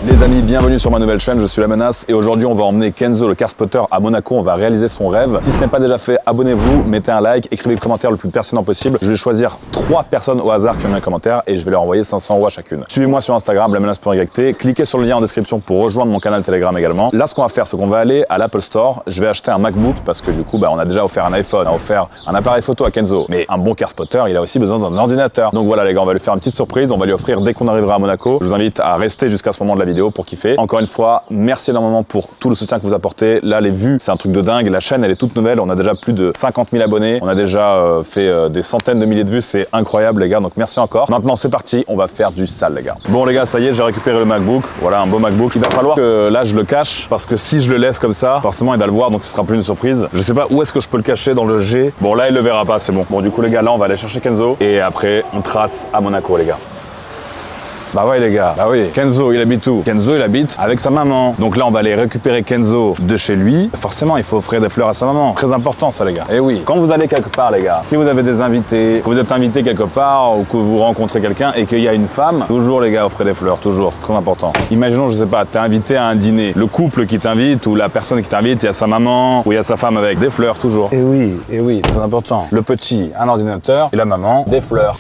Les amis, bienvenue sur ma nouvelle chaîne, je suis La Menace et aujourd'hui on va emmener Kenzo le car spotter à Monaco, on va réaliser son rêve. Si ce n'est pas déjà fait, abonnez-vous, mettez un like, écrivez le commentaire le plus pertinent possible. Je vais choisir 3 personnes au hasard qui ont mis un commentaire et je vais leur envoyer 500 € à chacune. Suivez-moi sur Instagram, lamenace.yt, cliquez sur le lien en description pour rejoindre mon canal Telegram également. Là ce qu'on va faire, c'est qu'on va aller à l'Apple Store, je vais acheter un MacBook parce que du coup on a déjà offert un iPhone, on a offert un appareil photo à Kenzo. Mais un bon car spotter, il a aussi besoin d'un ordinateur. Donc voilà les gars, on va lui faire une petite surprise, on va lui offrir dès qu'on arrivera à Monaco. Je vous invite à rester jusqu'à ce moment de la vidéo pour kiffer. Encore une fois, merci énormément pour tout le soutien que vous apportez. Là, les vues, c'est un truc de dingue. La chaîne, elle est toute nouvelle. On a déjà plus de 50 000 abonnés. On a déjà fait des centaines de milliers de vues. C'est incroyable, les gars. Donc, merci encore. Maintenant, c'est parti. On va faire du sale, les gars. Bon, les gars, ça y est, j'ai récupéré le MacBook. Voilà, un beau MacBook. Il va falloir que là, je le cache parce que si je le laisse comme ça, forcément, il va le voir. Donc, ce sera plus une surprise. Je sais pas où est-ce que je peux le cacher dans le G. Bon, là, il le verra pas. C'est bon. Bon, du coup, les gars, là, on va aller chercher Kenzo. Et après, on trace à Monaco, les gars. Bah ouais les gars, bah oui. Kenzo il habite où? Kenzo il habite avec sa maman. Donc là on va aller récupérer Kenzo de chez lui. Forcément il faut offrir des fleurs à sa maman. Très important ça les gars. Et oui, quand vous allez quelque part les gars, si vous avez des invités, que vous êtes invité quelque part ou que vous rencontrez quelqu'un et qu'il y a une femme, toujours les gars offrez des fleurs, toujours, c'est très important. Imaginons je sais pas, t'es invité à un dîner, le couple qui t'invite ou la personne qui t'invite, il y a sa maman ou il y a sa femme avec, des fleurs toujours. Et oui, très important. Le petit, un ordinateur et la maman, des fleurs.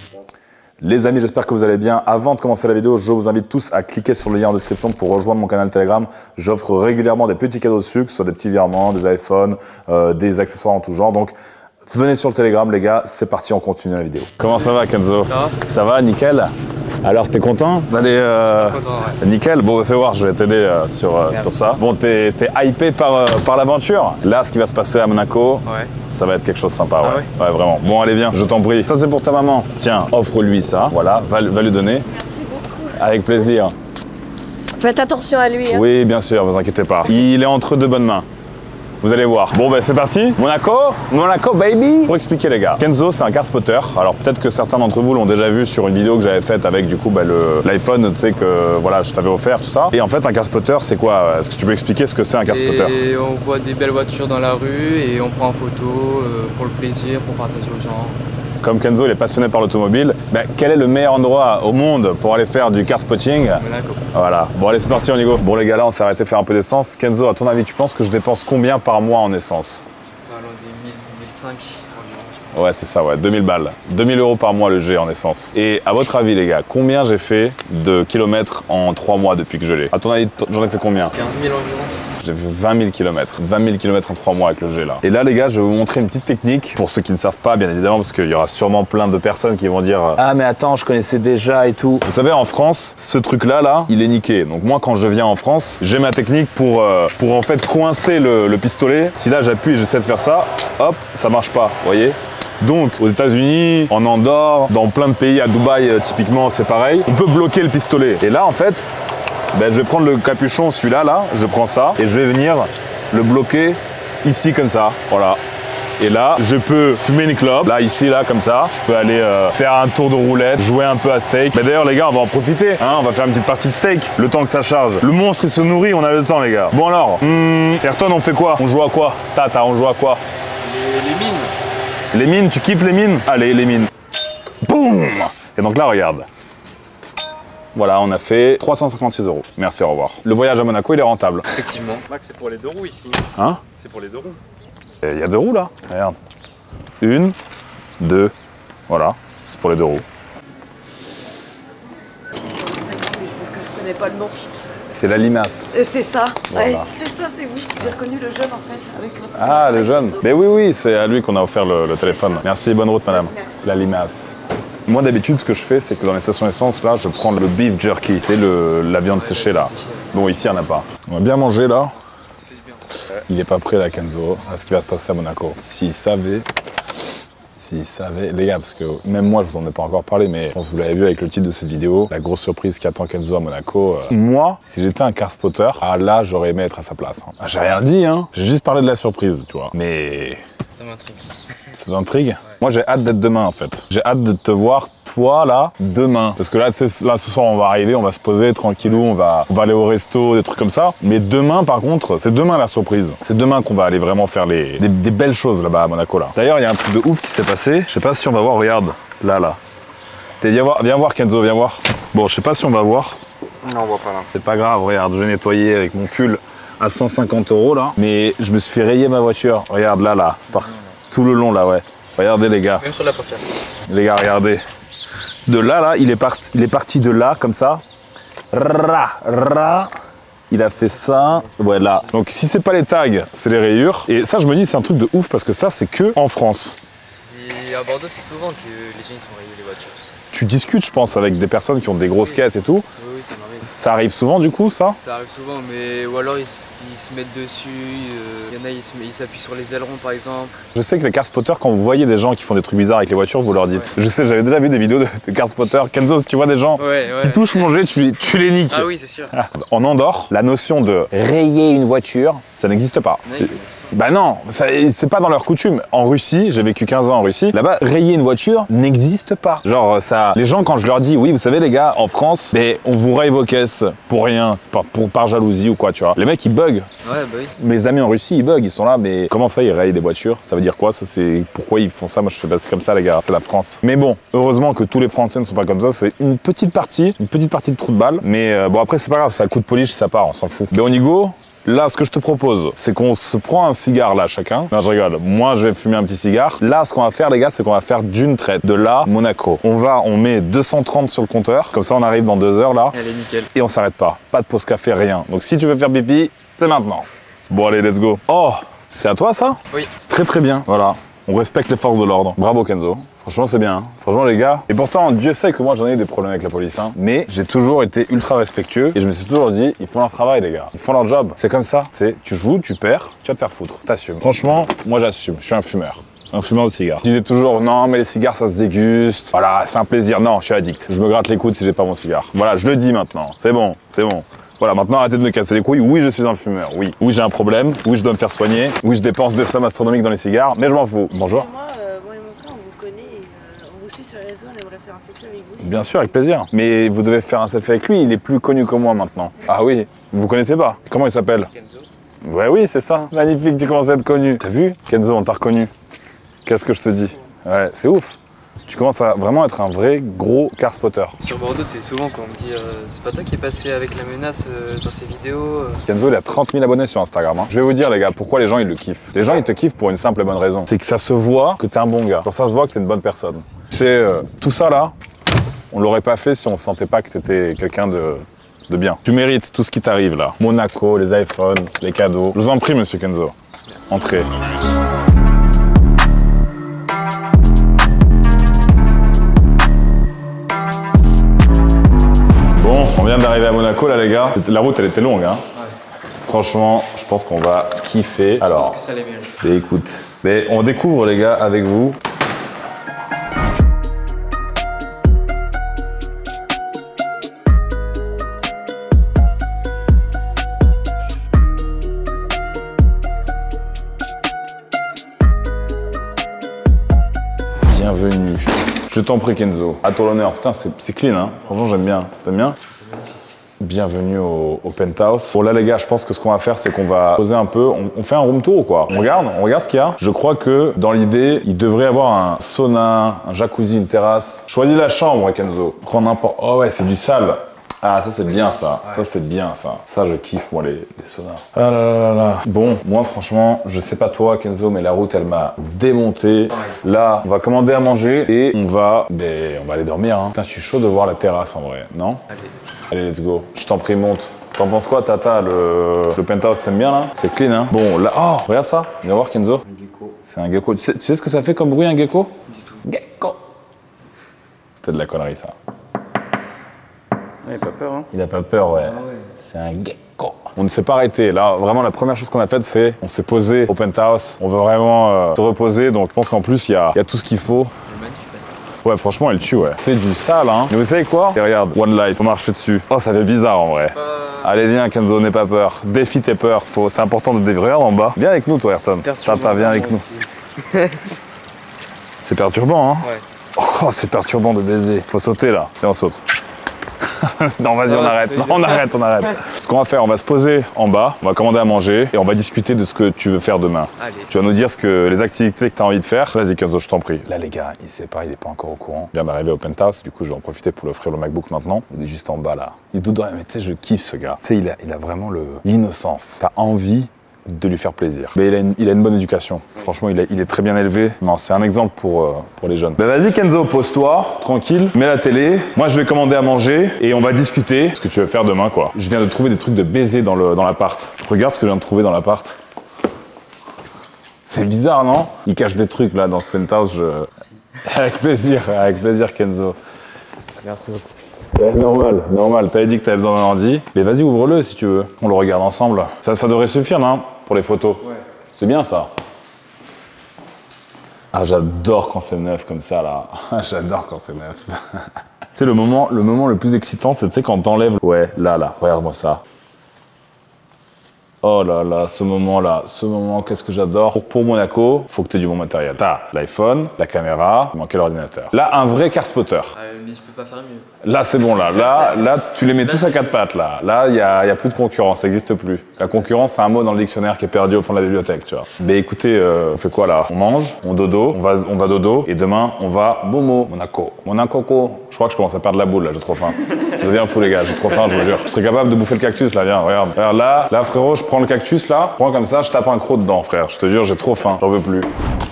Les amis, j'espère que vous allez bien. Avant de commencer la vidéo, je vous invite tous à cliquer sur le lien en description pour rejoindre mon canal Telegram. J'offre régulièrement des petits cadeaux de sucre, soit des petits virements, des iPhones, des accessoires en tout genre. Donc, venez sur le Telegram, les gars. C'est parti, on continue la vidéo. Comment ça va, Kenzo? Ça va, nickel. Alors, t'es content d'aller content, ouais. Nickel. Bon, fais voir, je vais t'aider sur ça. Bon, t'es hypé par l'aventure. Là, ce qui va se passer à Monaco, ouais. Ça va être quelque chose de sympa. Ouais. Ah ouais, vraiment. Bon, allez, viens, je t'en prie. Ça, c'est pour ta maman. Tiens, offre-lui ça. Voilà, va lui donner. Merci beaucoup. Avec plaisir. Faites attention à lui. Hein. Oui, bien sûr, vous inquiétez pas. Il est entre de bonnes mains. Vous allez voir. Bon ben c'est parti. Monaco baby. Pour expliquer les gars, Kenzo c'est un car spotter. Alors peut-être que certains d'entre vous l'ont déjà vu sur une vidéo que j'avais faite avec du coup l'iPhone, tu sais que voilà je t'avais offert tout ça. Et en fait un car spotter c'est quoi? Est-ce que tu peux expliquer ce que c'est un car spotter? Et on voit des belles voitures dans la rue et on prend en photo pour le plaisir, pour partager aux gens. Comme Kenzo il est passionné par l'automobile, ben, quel est le meilleur endroit au monde pour aller faire du car spotting? Monaco. Voilà, bon allez c'est parti on y go. Bon les gars là on s'est arrêté faire un peu d'essence. Kenzo à ton avis tu penses que je dépense combien par mois en essence? Parlons des 1000, 1005 environ. Ouais c'est ça ouais, 2000 balles. 2000 € par mois le G en essence. Et à votre avis les gars, combien j'ai fait de kilomètres en 3 mois depuis que je l'ai? À ton avis j'en ai fait combien? 15 000 environ. J'ai fait 20 000 km. 20 000 km en 3 mois avec le G là. Et là les gars, je vais vous montrer une petite technique pour ceux qui ne savent pas bien évidemment parce qu'il y aura sûrement plein de personnes qui vont dire ah mais attends, je connaissais déjà et tout. Vous savez en France, ce truc là, il est niqué. Donc moi quand je viens en France, j'ai ma technique pour en fait coincer le pistolet. Si là j'appuie et j'essaie de faire ça, hop, ça marche pas, vous voyez? Donc aux États-Unis, en Andorre, dans plein de pays, à Dubaï typiquement c'est pareil, on peut bloquer le pistolet. Et là en fait, ben, je vais prendre le capuchon, celui-là, là, je prends ça et je vais venir le bloquer ici comme ça, voilà. Et là, je peux fumer une clope, là, ici, là, comme ça. Je peux aller faire un tour de roulette, jouer un peu à steak. Mais d'ailleurs, les gars, on va en profiter, hein, on va faire une petite partie de steak, le temps que ça charge. Le monstre, il se nourrit, on a le temps, les gars. Bon alors, Ayrton, on fait quoi? On joue à quoi? Tata, on joue à quoi? Les mines. Les mines, tu kiffes les mines? Allez, les mines. Boum! Et donc là, regarde. Voilà, on a fait 356 €. Merci, au revoir. Le voyage à Monaco, il est rentable. Effectivement. Max, c'est pour les 2 roues ici. Hein? C'est pour les 2 roues. Il y a 2 roues là. Regarde. 1, 2. Voilà, c'est pour les 2 roues. Parce que je connais pas le nom. C'est la limace. C'est ça, Voilà. ouais, c'est ça, c'est oui. J'ai reconnu le jeune en fait. Avec Ah, le jeune. Mais oui, c'est à lui qu'on a offert le téléphone. Merci, bonne route madame. Merci. La limace. Moi d'habitude ce que je fais c'est que dans les stations essence là je prends le beef jerky, c'est la viande séchée là. Bon ici il n'y en a pas. On va bien manger là. Il est pas prêt là Kenzo à ce qui va se passer à Monaco. S'il savait, les gars, parce que même moi je vous en ai pas encore parlé, mais je pense que vous l'avez vu avec le titre de cette vidéo, la grosse surprise qui attend Kenzo à Monaco. Moi, si j'étais un car spotter, ah là j'aurais aimé être à sa place. Hein. J'ai rien dit, hein. J'ai juste parlé de la surprise, tu vois. Mais Ça m'intrigue. Ça t'intrigue? Ouais. Moi j'ai hâte d'être demain en fait. J'ai hâte de te voir toi là demain. Parce que là, là ce soir on va arriver, on va se poser tranquillou, on va aller au resto, des trucs comme ça. Mais demain par contre, c'est demain la surprise. C'est demain qu'on va aller vraiment faire des belles choses là-bas à Monaco là. D'ailleurs il y a un truc de ouf qui s'est passé. Je sais pas si on va voir, regarde, là. Viens voir Kenzo, viens voir. Bon je sais pas si on va voir. Non, on voit pas là. C'est pas grave, regarde, je vais nettoyer avec mon pull à 150 € là. Mais je me suis fait rayer ma voiture. Regarde là, par tout le long là, ouais. Regardez les gars. Même sur la portière. Les gars, regardez. De là, il est parti de là, comme ça. Il a fait ça. Ouais, là. Donc si c'est pas les tags, c'est les rayures. Et ça, je me dis, c'est un truc de ouf parce que ça, c'est que en France. Et à Bordeaux, c'est souvent que les gens ils sont rayés les voitures, tout ça. Tu discutes, je pense, avec des personnes qui ont des grosses caisses et tout. Oui, ça m'arrive. Ça arrive souvent, du coup, ça? Ça arrive souvent, mais ou alors ils se mettent dessus. Il y en a, ils s'appuient sur les ailerons par exemple. Je sais que les car spotters, quand vous voyez des gens qui font des trucs bizarres avec les voitures, vous leur dites. Ouais. Je sais, j'avais déjà vu des vidéos de car spotters. Kenzo, si tu vois des gens qui touchent mon jet, tu les niques. Ah oui, c'est sûr. En Andorre, la notion de rayer une voiture, ça n'existe pas. Non, bah non, c'est pas dans leur coutume. En Russie, j'ai vécu 15 ans en Russie, là-bas, rayer une voiture n'existe pas. Genre, ça, les gens, quand je leur dis, oui, vous savez les gars, en France, mais on vous raye vos caisses pour rien, c'est pas par jalousie ou quoi, tu vois. Les mecs, ils bug. Ouais, bah oui. Mes amis en Russie, ils bug, ils sont là, mais comment ça, ils rayent des voitures? Ça veut dire quoi? Ça, c'est pourquoi ils font ça? Moi, je fais pas comme ça, les gars. C'est la France. Mais bon, heureusement que tous les Français ne sont pas comme ça. C'est une petite partie de trou de balle. Mais bon, après, c'est pas grave, c'est un coup de polish, ça part, on s'en fout. Mais on y go. Là, ce que je te propose, c'est qu'on se prend un cigare là, chacun. Non, je rigole. Moi, je vais fumer un petit cigare. Là, ce qu'on va faire, les gars, c'est qu'on va faire d'une traite. De là, Monaco. On met 230 sur le compteur. Comme ça, on arrive dans 2 heures là. Allez, nickel. Et on s'arrête pas. Pas de pause café, rien. Donc, si tu veux faire pipi, c'est maintenant. Bon, allez, let's go. Oh, c'est à toi, ça? Oui. C'est très, très bien. Voilà. On respecte les forces de l'ordre. Bravo, Kenzo. Franchement, c'est bien. Hein. Franchement, les gars. Et pourtant, Dieu sait que moi, j'en ai eu des problèmes avec la police. Hein. Mais j'ai toujours été ultra respectueux. Et je me suis toujours dit, ils font leur travail, les gars. Ils font leur job. C'est comme ça. Tu joues, tu perds, tu vas te faire foutre. T'assumes. Franchement, moi, j'assume. Je suis un fumeur. Un fumeur de cigares. Je disais toujours, non, mais les cigares, ça se déguste. Voilà, c'est un plaisir. Non, je suis addict. Je me gratte les coudes si j'ai pas mon cigare. Voilà, je le dis maintenant. C'est bon, c'est bon. Voilà, maintenant arrêtez de me casser les couilles. Oui, je suis un fumeur. Oui, j'ai un problème. Oui, je dois me faire soigner. Oui, je dépense des sommes astronomiques dans les cigares. Mais je m'en fous. Bonjour. Moi et mon frère, on vous connaît. On vous suit sur les réseaux. On aimerait faire un selfie avec vous. Bien sûr, avec plaisir. Mais vous devez faire un selfie avec lui. Il est plus connu que moi maintenant. Ah oui, vous connaissez pas? Comment il s'appelle? Kenzo. Ouais, oui, c'est ça. Magnifique, tu commences à être connu. T'as vu? Kenzo, on t'a reconnu. Qu'est-ce que je te dis? Ouais, c'est ouf. Tu commences à vraiment être un vrai gros car spotter. Sur Bordeaux, c'est souvent qu'on me dit c'est pas toi qui es passé avec la menace dans ces vidéos Kenzo, il a 30 000 abonnés sur Instagram. Hein. Je vais vous dire, les gars, pourquoi les gens, ils le kiffent. Les gens, ils te kiffent pour une simple et bonne raison. C'est que ça se voit que t'es un bon gars. Pour ça se voit que t'es une bonne personne. C'est tout ça, là, on l'aurait pas fait si on sentait pas que t'étais quelqu'un de bien. Tu mérites tout ce qui t'arrive, là. Monaco, les iPhones, les cadeaux. Je vous en prie, monsieur Kenzo. Merci. Entrez. Bon, on vient d'arriver à Monaco là les gars. La route elle était longue hein. Ouais. Franchement, je pense qu'on va kiffer. Alors, Je pense que ça les mérite. mais écoute, mais on découvre les gars avec vous. Bienvenue. Je t'en prie Kenzo, à ton honneur. Putain, c'est clean, hein. Franchement, j'aime bien. T'aimes bien? Bienvenue au penthouse. Bon là les gars, je pense que ce qu'on va faire, c'est qu'on va poser un peu. On fait un room tour ou quoi? On regarde ce qu'il y a. Je crois que dans l'idée, il devrait y avoir un sauna, un jacuzzi, une terrasse. Choisis la chambre, Kenzo. Prends n'importe. Oh ouais, c'est du sale. Ah ça c'est bien ça. Ouais. Ça c'est bien ça. Ça je kiffe moi les saunas. Ah là là là là. Bon, moi franchement, je sais pas toi Kenzo, mais la route elle m'a démonté. Ouais. Là, on va commander à manger et on va aller dormir. Hein. Putain, je suis chaud de voir la terrasse en vrai, non? Allez, let's go. Je t'en prie, monte. T'en penses quoi, Tata? Le penthouse, t'aimes bien là? C'est clean, hein? Bon, là, oh, regarde ça. Viens voir, Kenzo. Un gecko. C'est un gecko. Tu sais ce que ça fait comme bruit, un gecko? Du tout. Gecko. C'était de la connerie, ça. Il a pas peur, hein? Il a pas peur, ouais. Ah ouais. C'est un gecko. On ne s'est pas arrêté. Là, vraiment, la première chose qu'on a faite, c'est on s'est posé au penthouse. On veut vraiment se reposer. Donc, je pense qu'en plus, il y a tout ce qu'il faut. Ouais, franchement, elle tue, ouais. C'est du sale, hein. Mais vous savez quoi? Et regarde, One Life, faut marcher dessus. Oh, ça fait bizarre, en vrai. Allez, viens, Kenzo, n'aie pas peur. Défie tes peurs. C'est important de dévirer en bas. Viens avec nous, toi, Ayrton. Tata, viens avec nous. C'est perturbant, hein? Ouais. Oh, c'est perturbant de baiser. Faut sauter, là. Viens, on saute. Non, vas-y, on arrête. Non, on arrête. Ce qu'on va faire, on va se poser en bas, on va commander à manger et on va discuter de ce que tu veux faire demain. Allez. Tu vas nous dire les activités que tu as envie de faire. Vas-y, Kenzo, je t'en prie. Là, les gars, il sait pas, il est pas encore au courant. Il vient d'arriver au penthouse, du coup, je vais en profiter pour lui offrir le MacBook maintenant. Il est juste en bas, là. Il doute, mais tu sais, je kiffe ce gars. Tu sais, il a vraiment l'innocence. T'as envie de lui faire plaisir. Mais il a une bonne éducation. Franchement, il est très bien élevé. Non, c'est un exemple pour les jeunes. Ben vas-y Kenzo, pose-toi, tranquille, mets la télé. Moi, je vais commander à manger et on va discuter ce que tu veux faire demain, quoi. Je viens de trouver des trucs de baiser dans l'appart. Regarde ce que je viens de trouver dans l'appart. C'est bizarre, non? Il cache des trucs, là, dans ce penthouse. Avec plaisir, Kenzo. Merci beaucoup. Ouais, normal. T'avais dit que t'avais besoin d'un ordi. Mais vas-y, ouvre-le si tu veux. On le regarde ensemble. Ça devrait suffire, non? Pour les photos. Ouais. C'est bien, ça. Ah, j'adore quand c'est neuf comme ça, là. J'adore quand c'est neuf. Tu sais, le moment le plus excitant, c'est, tu sais, quand t'enlèves... Ouais, là, regarde-moi ça. Oh là là, ce moment, qu'est-ce que j'adore. Pour Monaco, faut que tu aies du bon matériel. T'as l'iPhone, la caméra, il manquait l'ordinateur. Là, un vrai car spotter. Mais je peux pas faire mieux. Là, c'est bon, là, tu les mets tous à quatre pattes, là. Là, il y a plus de concurrence, ça n'existe plus. La concurrence, c'est un mot dans le dictionnaire qui est perdu au fond de la bibliothèque, tu vois. Mais écoutez, on fait quoi, là? On mange, on dodo, on va dodo, et demain, on va Monaco. Je crois que je commence à perdre la boule, là, j'ai trop faim. Je deviens fou, les gars, j'ai trop faim, je vous jure. Je serais capable de bouffer le cactus, là, viens, regarde. Regarde, là, frérot, je prends le cactus, là, prends comme ça, je tape un croc dedans, frère. Je te jure, j'ai trop faim, j'en veux plus.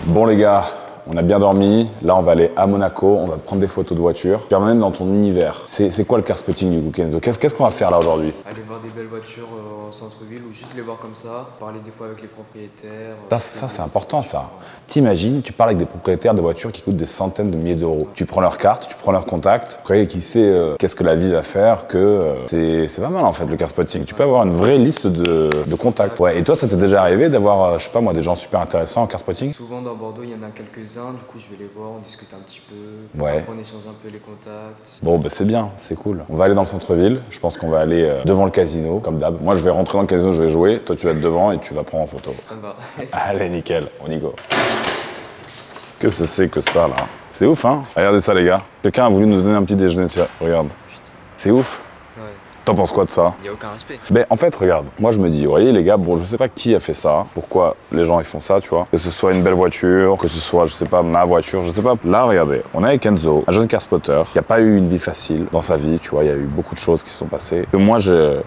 Bon, les gars, on a bien dormi. Là, on va aller à Monaco, on va prendre des photos de voitures. Tu vas m'emmener dans ton univers. C'est quoi le car spotting, du coup, Kenzo? Qu'est-ce qu'on va faire, là, aujourd'hui? Aller voir des belles voitures en centre-ville ou juste les voir comme ça, parler des fois avec les propriétaires. Ça c'est important, ça. T'imagines, tu parles avec des propriétaires de voitures qui coûtent des centaines de milliers d'euros. Tu prends leur carte, tu prends leur contact. Après, qui sait qu'est-ce que la vie va faire, c'est pas mal, en fait, le car spotting. Tu peux avoir une vraie liste de contacts. Ouais. Et toi, ça t'est déjà arrivé d'avoir, je sais pas moi, des gens super intéressants en car spotting? Souvent, dans Bordeaux, il y en a quelques-uns. Du coup, je vais les voir, on discute un petit peu. Ouais. Après, on échange un peu les contacts. Bon, bah, c'est bien, c'est cool. On va aller dans le centre-ville. Je pense qu'on va aller devant le casino, comme d'hab. Moi, je vais rentrer dans le casino, je vais jouer. Toi, tu vas être devant et tu vas prendre en photo. Ça me va. Allez, nickel, on y go. Qu'est-ce que c'est que ça, là? C'est ouf, hein? Regardez ça, les gars. Quelqu'un a voulu nous donner un petit déjeuner, tiens, regarde. C'est ouf. Ouais. T'en penses quoi de ça? Il n'y a aucun respect. Ben, en fait, regarde, moi je me dis, vous voyez les gars, bon, je sais pas qui a fait ça, pourquoi les gens ils font ça, tu vois. Que ce soit une belle voiture, que ce soit, je sais pas, ma voiture, je sais pas. Là, regardez, on est avec Kenzo, un jeune car spotter, qui a pas eu une vie facile dans sa vie, tu vois, il y a eu beaucoup de choses qui se sont passées, que moi,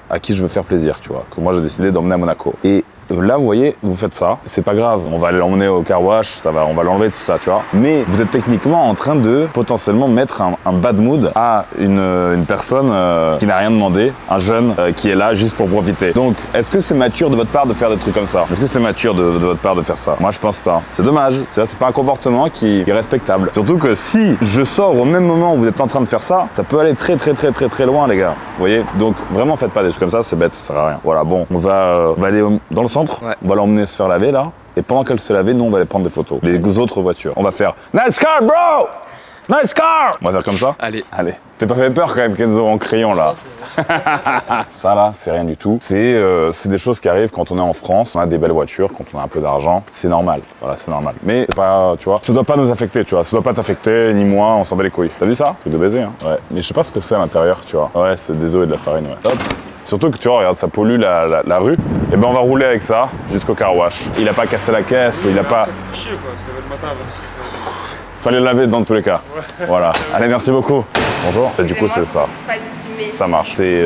à qui je veux faire plaisir, tu vois, que moi j'ai décidé d'emmener à Monaco. Et là, vous voyez, vous faites ça, c'est pas grave, on va l'emmener au car wash, on va l'enlever, tout ça, tu vois. Mais vous êtes techniquement en train de potentiellement mettre un bad mood à une personne qui n'a rien demandé, un jeune qui est là juste pour profiter. Donc, est-ce que c'est mature de votre part de faire des trucs comme ça? Est-ce que c'est mature de votre part de faire ça? Moi, je pense pas. C'est dommage, tu vois, c'est pas un comportement qui est respectable. Surtout que si je sors au même moment où vous êtes en train de faire ça, ça peut aller très loin, les gars. Vous voyez? Donc, vraiment, faites pas des trucs comme ça, c'est bête, ça sert à rien. Voilà, bon, on va aller dans le centre. Ouais. On va l'emmener se faire laver là, et pendant qu'elle se lavait, nous on va aller prendre des photos. Les autres voitures. On va faire Nice car, bro! Nice car! On va faire comme ça? Allez. T'es pas fait peur quand même, Kenzo, en crayon là. Ça là, c'est rien du tout. C'est des choses qui arrivent quand on est en France. On a des belles voitures, quand on a un peu d'argent. C'est normal. Voilà, c'est normal. Mais c'est pas, tu vois, ça doit pas nous affecter, tu vois. Ça doit pas t'affecter, ni moi, on s'en bat les couilles. T'as vu ça? Truc de baiser, hein. Ouais. Mais je sais pas ce que c'est à l'intérieur, tu vois. Ouais, c'est des os et de la farine, ouais. Hop. Surtout que tu vois, regarde, ça pollue la rue. Et ben on va rouler avec ça jusqu'au car wash. Il a pas cassé la caisse, il a pas. Ça fait chier quoi, c'était le matin. Fallait le laver dans tous les cas. Ouais. Voilà. Allez, merci beaucoup. Bonjour. Et du coup, c'est ça. Ça marche. C'est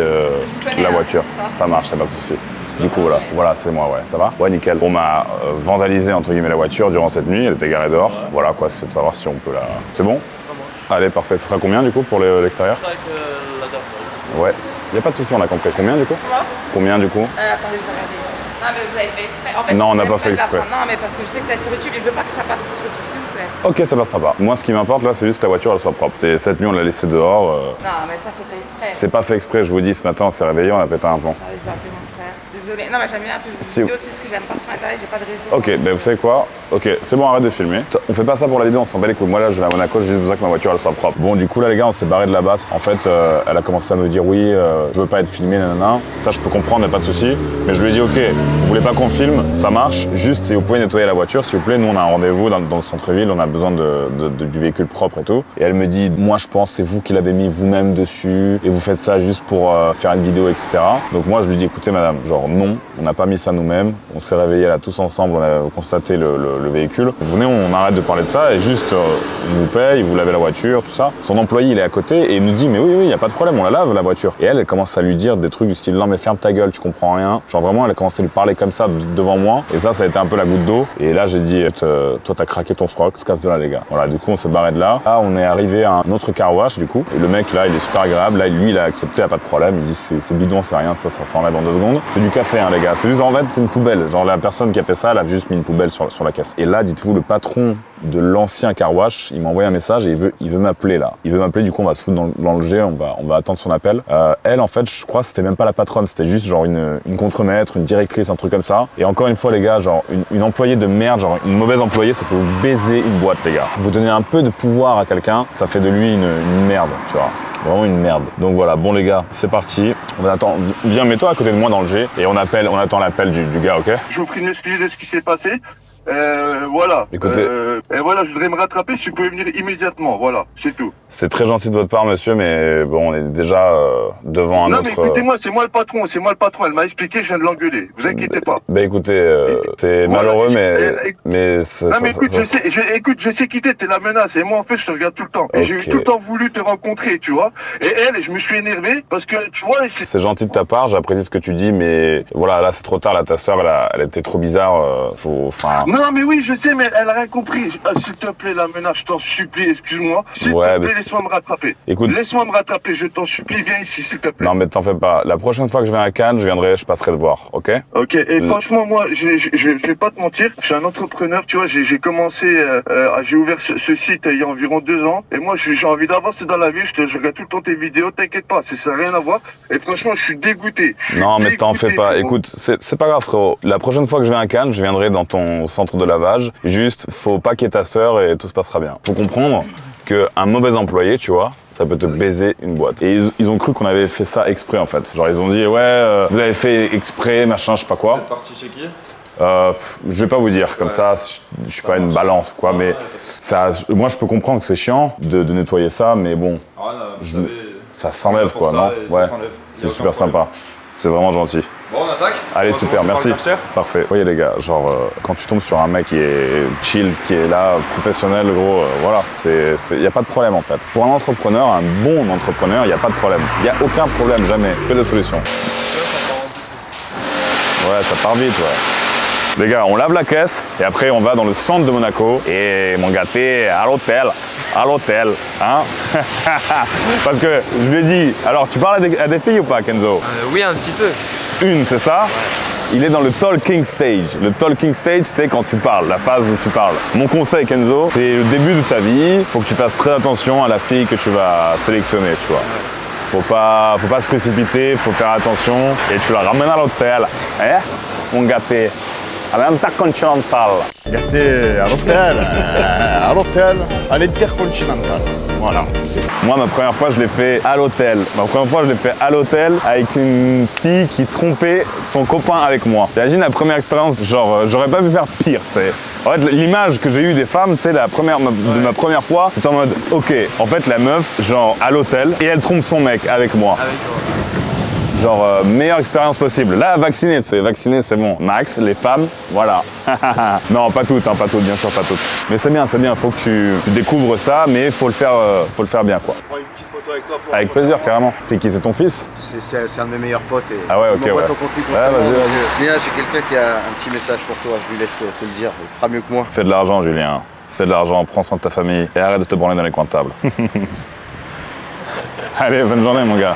la voiture. Ça marche, y'a pas de souci. Du coup, voilà, c'est moi, ouais. Ça va? Ouais, nickel. On m'a vandalisé entre guillemets la voiture durant cette nuit. Elle était garée dehors. Voilà, quoi, c'est de savoir si on peut la. C'est bon? Allez, parfait. Ce sera combien du coup pour l'extérieur? Avec la dame. Ouais. Y a pas de souci, on a compris. Combien du coup? Combien du coup? Attendez, je vais regarder. Non, mais vous l'avez fait exprès. En fait, Non, on n'a pas fait exprès. Non, mais parce que je sais que cette sur YouTube et je veux pas que ça passe sur YouTube, s'il vous plaît. Ok, ça passera pas. Moi, ce qui m'importe là, c'est juste que la voiture elle soit propre. Cette nuit, on l'a laissée dehors. Non, mais ça, c'est fait exprès. C'est pas fait exprès, je vous dis, ce matin, on s'est réveillé, on a pété un plomb. Je vais appeler mon frère. désolée. Non, mais j'aime bien un peu Si- de vidéo, c'est ce que j'aime pas sur internet, j'ai pas de réseau. Ok, ben vous savez quoi? Ok, c'est bon, arrête de filmer. On fait pas ça pour la vidéo, on s'en bat les couilles. Moi là, je vais à Monaco, j'ai juste besoin que ma voiture elle soit propre. Bon, du coup là les gars, on s'est barré de là-bas. En fait, elle a commencé à me dire oui, je veux pas être filmé, nanana. Ça, je peux comprendre, y a pas de souci. Mais je lui ai dit ok, vous voulez pas qu'on filme, ça marche. Juste si vous pouvez nettoyer la voiture, s'il vous plaît. Nous, on a un rendez-vous dans le centre-ville, on a besoin du véhicule propre et tout. Et elle me dit, moi je pense c'est vous qui l'avez mis vous-même dessus et vous faites ça juste pour faire une vidéo, etc. Donc moi je lui dis écoutez madame, genre non, on n'a pas mis ça nous-mêmes. On s'est réveillés là tous ensemble, on a constaté le véhicule. Venez, on arrête de parler de ça et juste on vous paye, vous lavez la voiture, tout ça. Son employé il est à côté et il nous dit mais oui, y a pas de problème, on la lave la voiture. Et elle commence à lui dire des trucs du style non mais ferme ta gueule, tu comprends rien. Genre vraiment elle a commencé à lui parler comme ça devant moi et ça a été un peu la goutte d'eau. Et là j'ai dit toi t'as craqué ton froc, on se casse de là les gars. Voilà, du coup on s'est barré de là. Là on est arrivé à un autre car wash du coup. Et le mec là il est super agréable, là lui il a accepté, y a pas de problème. Il dit c'est bidon, c'est rien, ça s'enlève en 2 secondes. C'est du café hein les gars, c'est juste en fait c'est une poubelle. Genre la personne qui a fait ça, elle a juste mis une poubelle sur la caisse. Et là dites-vous le patron de l'ancien car wash, il m'a envoyé un message et il veut m'appeler là. Il veut m'appeler, du coup on va se foutre dans le G, on va attendre son appel. Elle en fait je crois c'était même pas la patronne, c'était juste genre une contremaître, une directrice, un truc comme ça. Et encore une fois les gars, genre une employée de merde, genre une mauvaise employée, ça peut vous baiser une boîte les gars. Vous donnez un peu de pouvoir à quelqu'un, ça fait de lui une merde, tu vois. Vraiment une merde. Donc voilà, bon les gars, c'est parti. On attend. Viens, mets-toi à côté de moi dans le G et on attend l'appel du gars, ok? Je vous prie de m'excuser de ce qui s'est passé. Voilà. Écoutez. Et voilà, je voudrais me rattraper. Si vous pouvez venir immédiatement, voilà, c'est tout. C'est très gentil de votre part, monsieur, mais bon, on est déjà devant un non, autre. mais écoutez-moi, c'est moi le patron, Elle m'a expliqué, je viens de l'engueuler. Vous inquiétez pas. Bah écoutez, c'est voilà, malheureux, mais non, mais écoute, je sais qui t'es la menace. Et moi, en fait, je te regarde tout le temps. Et Okay. j'ai tout le temps voulu te rencontrer, tu vois. Et elle, je me suis énervé parce que, tu vois. C'est gentil de ta part, j'apprécie ce que tu dis, mais voilà, là, c'est trop tard. Là, ta sœur, elle était trop bizarre. Non, mais oui, je sais, mais elle a rien compris. S'il te plaît, la menace, je t'en supplie, excuse-moi. S'il te plaît, laisse-moi me rattraper. Écoute, laisse-moi me rattraper, je t'en supplie, viens ici, s'il te plaît. Non, mais t'en fais pas. La prochaine fois que je viens à Cannes, je passerai te voir, ok? Ok, et franchement, moi, je vais pas te mentir, je suis un entrepreneur, tu vois, j'ai commencé, j'ai ouvert ce site il y a environ 2 ans, et moi, j'ai envie d'avancer dans la vie, je regarde tout le temps tes vidéos, t'inquiète pas, ça n'a rien à voir, et franchement, je suis dégoûté. Non, mais t'en fais pas. Écoute, c'est pas grave, frérot. La prochaine fois que je viens à Cannes, je viendrai dans ton centre de lavage. Juste, faut pas qu'il y ait ta sœur et tout se passera bien. Faut comprendre qu'un mauvais employé, tu vois, ça peut te baiser une boîte. Et ils ont cru qu'on avait fait ça exprès, en fait. Genre, ils ont dit, ouais, vous l'avez fait exprès, machin, je sais pas quoi. Vous êtes parti chez qui? Je vais pas vous dire, comme ça, je suis pas une balance ou quoi, mais ça, moi je peux comprendre que c'est chiant de nettoyer ça, mais bon, ça s'enlève quoi, non? Ouais, c'est super sympa. C'est vraiment gentil. Bon, on attaque. Allez, super, merci. Parfait. Vous voyez les gars, genre quand tu tombes sur un mec qui est chill, qui est là, professionnel, gros, voilà, y a pas de problème en fait. Pour un entrepreneur, un bon entrepreneur, y a pas de problème. Y a aucun problème, jamais. Que de solutions. Ouais, ça part vite, ouais. Les gars, on lave la caisse et après on va dans le centre de Monaco et mon gars, t'es à l'hôtel, hein. Parce que je lui ai dit, alors tu parles à des filles ou pas, Kenzo? Oui, un petit peu. Une, c'est ça? Ouais. Il est dans le talking stage. Le talking stage, c'est quand tu parles, la phase où tu parles. Mon conseil, Kenzo, c'est le début de ta vie. Il faut que tu fasses très attention à la fille que tu vas sélectionner, tu vois. Faut pas se précipiter, faut faire attention. Et tu la ramènes à l'hôtel. Hein, mon gâté? À l'Intercontinental. Gâté à l'hôtel, à l'Intercontinental. Voilà. Moi, ma première fois, je l'ai fait à l'hôtel. Ma première fois, je l'ai fait à l'hôtel avec une fille qui trompait son copain avec moi. T'imagines la première expérience, genre, j'aurais pas pu faire pire, tu sais. En fait, l'image que j'ai eue des femmes, tu sais, de ma première fois, c'était en mode, ok, en fait, la meuf, genre, à l'hôtel, et elle trompe son mec avec moi. Genre, meilleure expérience possible. Là, vacciner, c'est bon. Max, les femmes, voilà. Non, pas toutes, bien sûr, pas toutes. Mais c'est bien, faut que tu découvres ça, mais faut le faire bien, quoi. On prend une petite photo avec toi. Avec plaisir, carrément. C'est qui? C'est ton fils? C'est un de mes meilleurs potes. Et ah ouais, ok, il m'envoie ouais. ton contenu Ouais, constamment. vas-y. Léa, j'ai quelqu'un qui a un petit message pour toi, je lui laisse te le dire, il fera mieux que moi. Fais de l'argent, Julien. Fais de l'argent, prends soin de ta famille et arrête de te branler dans les coins de table. Allez, bonne journée, mon gars.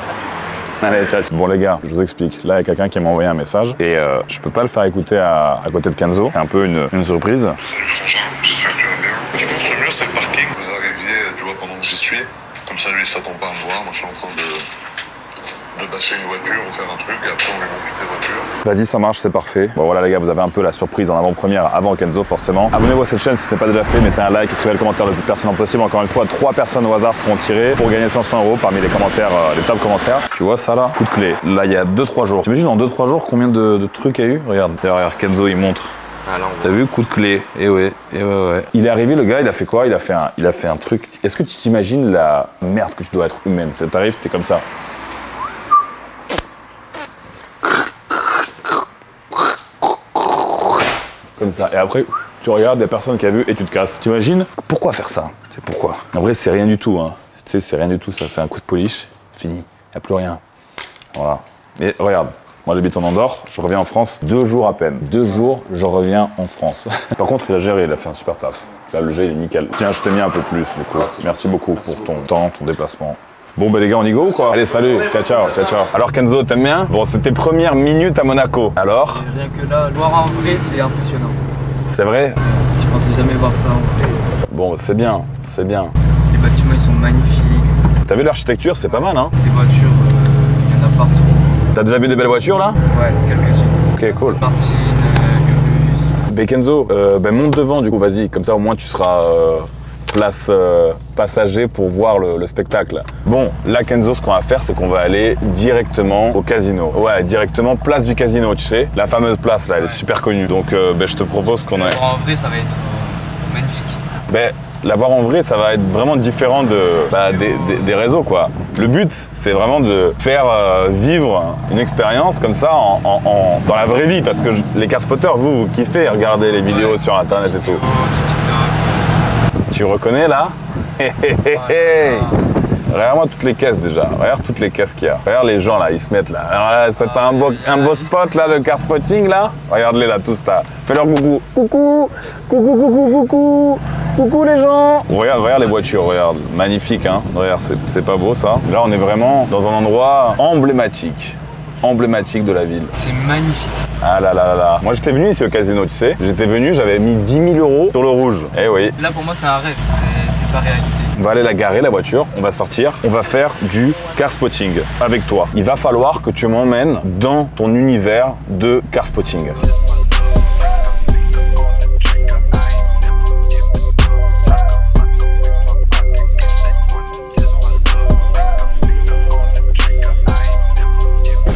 Allez, ciao. Bon les gars, je vous explique. Là, il y a quelqu'un qui m'a envoyé un message et je peux pas le faire écouter à côté de Kenzo. C'est un peu une surprise. Salut Frangin, j'espère que tu vas bien. Je pense que le mieux c'est le parking. Vous arriviez, tu vois, pendant que j'y suis. Comme ça, lui, il s'attend pas à me voir. Moi, je suis en train de bâcher une voiture ou faire un truc et après, on lui montre toutes les voitures. Vas-y, ça marche, c'est parfait. Bon voilà les gars, vous avez un peu la surprise en avant-première avant Kenzo forcément. Abonnez-vous à cette chaîne si ce n'est pas déjà fait, mettez un like, écrivez le commentaire le plus pertinent possible. Encore une fois, 3 personnes au hasard seront tirées pour gagner 500 € parmi les commentaires, les top commentaires. Tu vois ça là? Coup de clé. Là il y a 2-3 jours. T'imagines en 2-3 jours combien de trucs il y a eu? Regarde, regarde, Kenzo il montre. Ah, t'as vu? Coup de clé. Et ouais, ouais. Il est arrivé, le gars, il a fait quoi? Il a fait un truc. Est-ce que tu t'imagines la merde que tu dois être humaine? T'arrives, t'es comme ça. Comme ça. Et après, tu regardes, il y a personne qui a vu et tu te casses. T'imagines? Pourquoi faire ça? C'est pourquoi? En vrai, c'est rien du tout. Hein. Tu sais, c'est rien du tout. Ça, c'est un coup de polish. Fini. Il n'y a plus rien. Voilà. Et regarde. Moi, j'habite en Andorre. Je reviens en France 2 jours à peine. 2 jours, je reviens en France. Par contre, il a géré. Il a fait un super taf. Là, le jet, il est nickel. Tiens, je t'ai mis un peu plus, du coup. Merci beaucoup pour ton temps, ton déplacement. Bon bah les gars, on y go ou quoi? Allez, salut, ciao, ciao, ciao, ciao. Alors Kenzo, t'aimes bien? Bon, c'est tes premières minutes à Monaco. Alors? Rien que là, voir en vrai, c'est impressionnant. C'est vrai? Je pensais jamais voir ça en vrai. Bon, c'est bien, c'est bien. Les bâtiments, ils sont magnifiques. T'as vu l'architecture? C'est pas mal, hein? Les voitures, il y en a partout. T'as déjà vu des belles voitures, là? Ouais, quelques-unes. Ok, cool. Martine, Urus. Ben Kenzo, monte devant, du coup, vas-y. Comme ça, au moins, tu seras place passager pour voir le spectacle. Bon, là, Kenzo, ce qu'on va faire, c'est qu'on va aller directement au casino. Ouais, directement place du casino, tu sais. La fameuse place, là, elle est super connue. Donc, je te propose qu'on aille. En vrai, ça va être magnifique. Ben, la voir en vrai, ça va être vraiment différent des réseaux, quoi. Le but, c'est vraiment de faire vivre une expérience comme ça dans la vraie vie. Parce que les carspotters, vous kiffez regarder les vidéos sur Internet et tout. Sur TikTok. Tu reconnais, là? Regarde-moi toutes les caisses déjà, regarde toutes les caisses qu'il y a. Regarde les gens là, ils se mettent là. Alors là, c'est un beau spot là de car spotting là. Regarde-les là, tous là. Fais-leur coucou. Coucou, coucou, coucou, coucou. Coucou les gens. Regarde les voitures, regarde. Magnifique, hein. Regarde, c'est pas beau ça. Là, on est vraiment dans un endroit emblématique de la ville. C'est magnifique. Ah là là là là. Moi j'étais venu ici au casino, tu sais. J'étais venu, j'avais mis 10 000 € sur le rouge. Eh oui. Là pour moi c'est un rêve, c'est pas réalité. On va aller la garer la voiture, on va sortir, on va faire du car spotting avec toi. Il va falloir que tu m'emmènes dans ton univers de car spotting.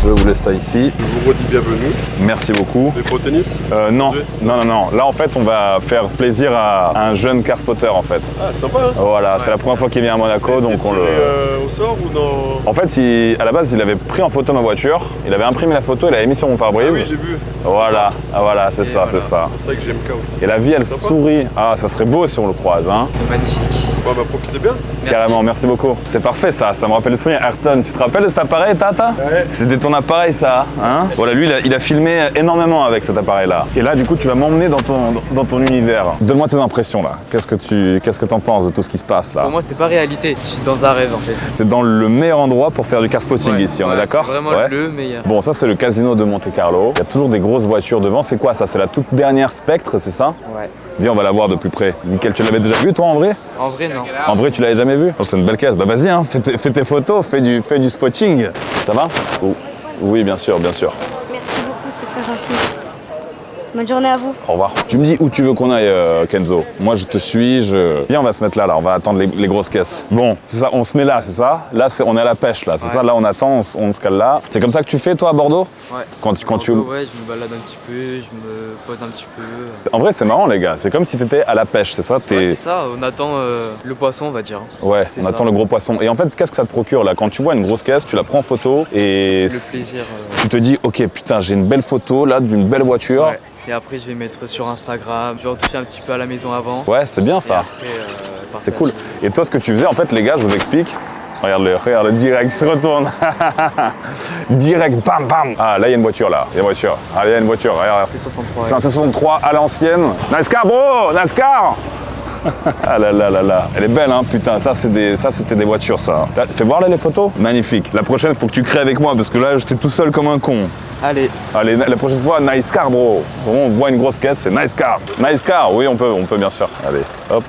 Je vous laisse ça ici. Je vous redis bienvenue. Merci beaucoup. Et pour le tennis? Non. Là, en fait, on va faire plaisir à un jeune car spotter, en fait. Ah, sympa, hein? Voilà, c'est la première fois qu'il vient à Monaco, donc on le... au sort ou non? En fait, à la base, il avait pris en photo ma voiture, il avait imprimé la photo, il l'avait mis sur mon pare-brise. Ah oui, j'ai vu. Voilà, c'est ça, c'est ça. C'est ça que j'aime aussi. Et la vie, elle sourit. Ah, ça serait beau si on le croise, hein. C'est magnifique. Bon, bah, profitez bien. Carrément, merci beaucoup. C'est parfait, ça me rappelle le souvenir. Ayrton, tu te rappelles de cet appareil, Tata? Ouais. C'était ton appareil, ça, hein? Voilà, lui, il a filmé énormément avec cet appareil-là. Et là, du coup, tu vas m'emmener dans ton univers. Donne-moi tes impressions, là. Qu'est-ce que t'en penses de tout ce qui se passe, là? Pour moi, c'est pas réalité. Je suis dans un rêve, en fait. C'est dans le meilleur endroit pour faire du car spotting ici, on est d'accord? C'est vraiment le meilleur. Bon, ça, c'est le casino de Monte-Carlo. Il y a toujours des grosses voitures devant. C'est quoi, ça? C'est la toute dernière Spectre, c'est ça? Ouais. Viens, on va la voir de plus près. Nickel, tu l'avais déjà vu, toi, en vrai? En vrai, non. En vrai, tu l'avais jamais vu? Oh, c'est une belle caisse. Bah, vas-y, hein, fais tes photos, fais du spotting. Ça va? Oh. Oui, bien sûr, bien sûr. Merci beaucoup, c'est très gentil. Bonne journée à vous. Au revoir. Tu me dis où tu veux qu'on aille, Kenzo. Moi, je te suis. Viens, on va se mettre là. On va attendre les grosses caisses. Bon, c'est ça. On se met là, c'est ça? Là, on est à la pêche, là. C'est ça? Là, on attend, on se cale là. C'est comme ça que tu fais, toi, à Bordeaux? Ouais. Quand tu... Ouais, je me balade un petit peu, je me pose un petit peu. En vrai, c'est marrant, les gars. C'est comme si t'étais à la pêche, c'est ça? Ouais, c'est ça. On attend le poisson, on va dire. Ouais, on attend le gros poisson. Et en fait, qu'est-ce que ça te procure, là? Quand tu vois une grosse caisse, tu la prends en photo et... Le plaisir. Tu te dis, ok, putain, j'ai une belle photo, là, d'une belle voiture. Ouais. Et après, je vais mettre sur Instagram. Je vais en toucher un petit peu à la maison avant. Ouais, c'est bien ça. C'est cool. Et toi, ce que tu faisais, en fait, les gars, je vous explique. Regarde le direct, il se retourne. Direct, bam, bam. Ah, là, il y a une voiture, là. Il y a une voiture. Ah, il y a une voiture, regarde. C'est 63. C'est un C63 à l'ancienne. NASCAR, bro! NASCAR! Ah là là là là, elle est belle hein, putain, ça c'était des voitures ça. Fais voir là les photos, magnifique. La prochaine faut que tu crées avec moi parce que là j'étais tout seul comme un con. Allez, la prochaine fois, nice car bro. Vraiment, on voit une grosse caisse, c'est nice car. Nice car, oui on peut bien sûr. Allez, hop.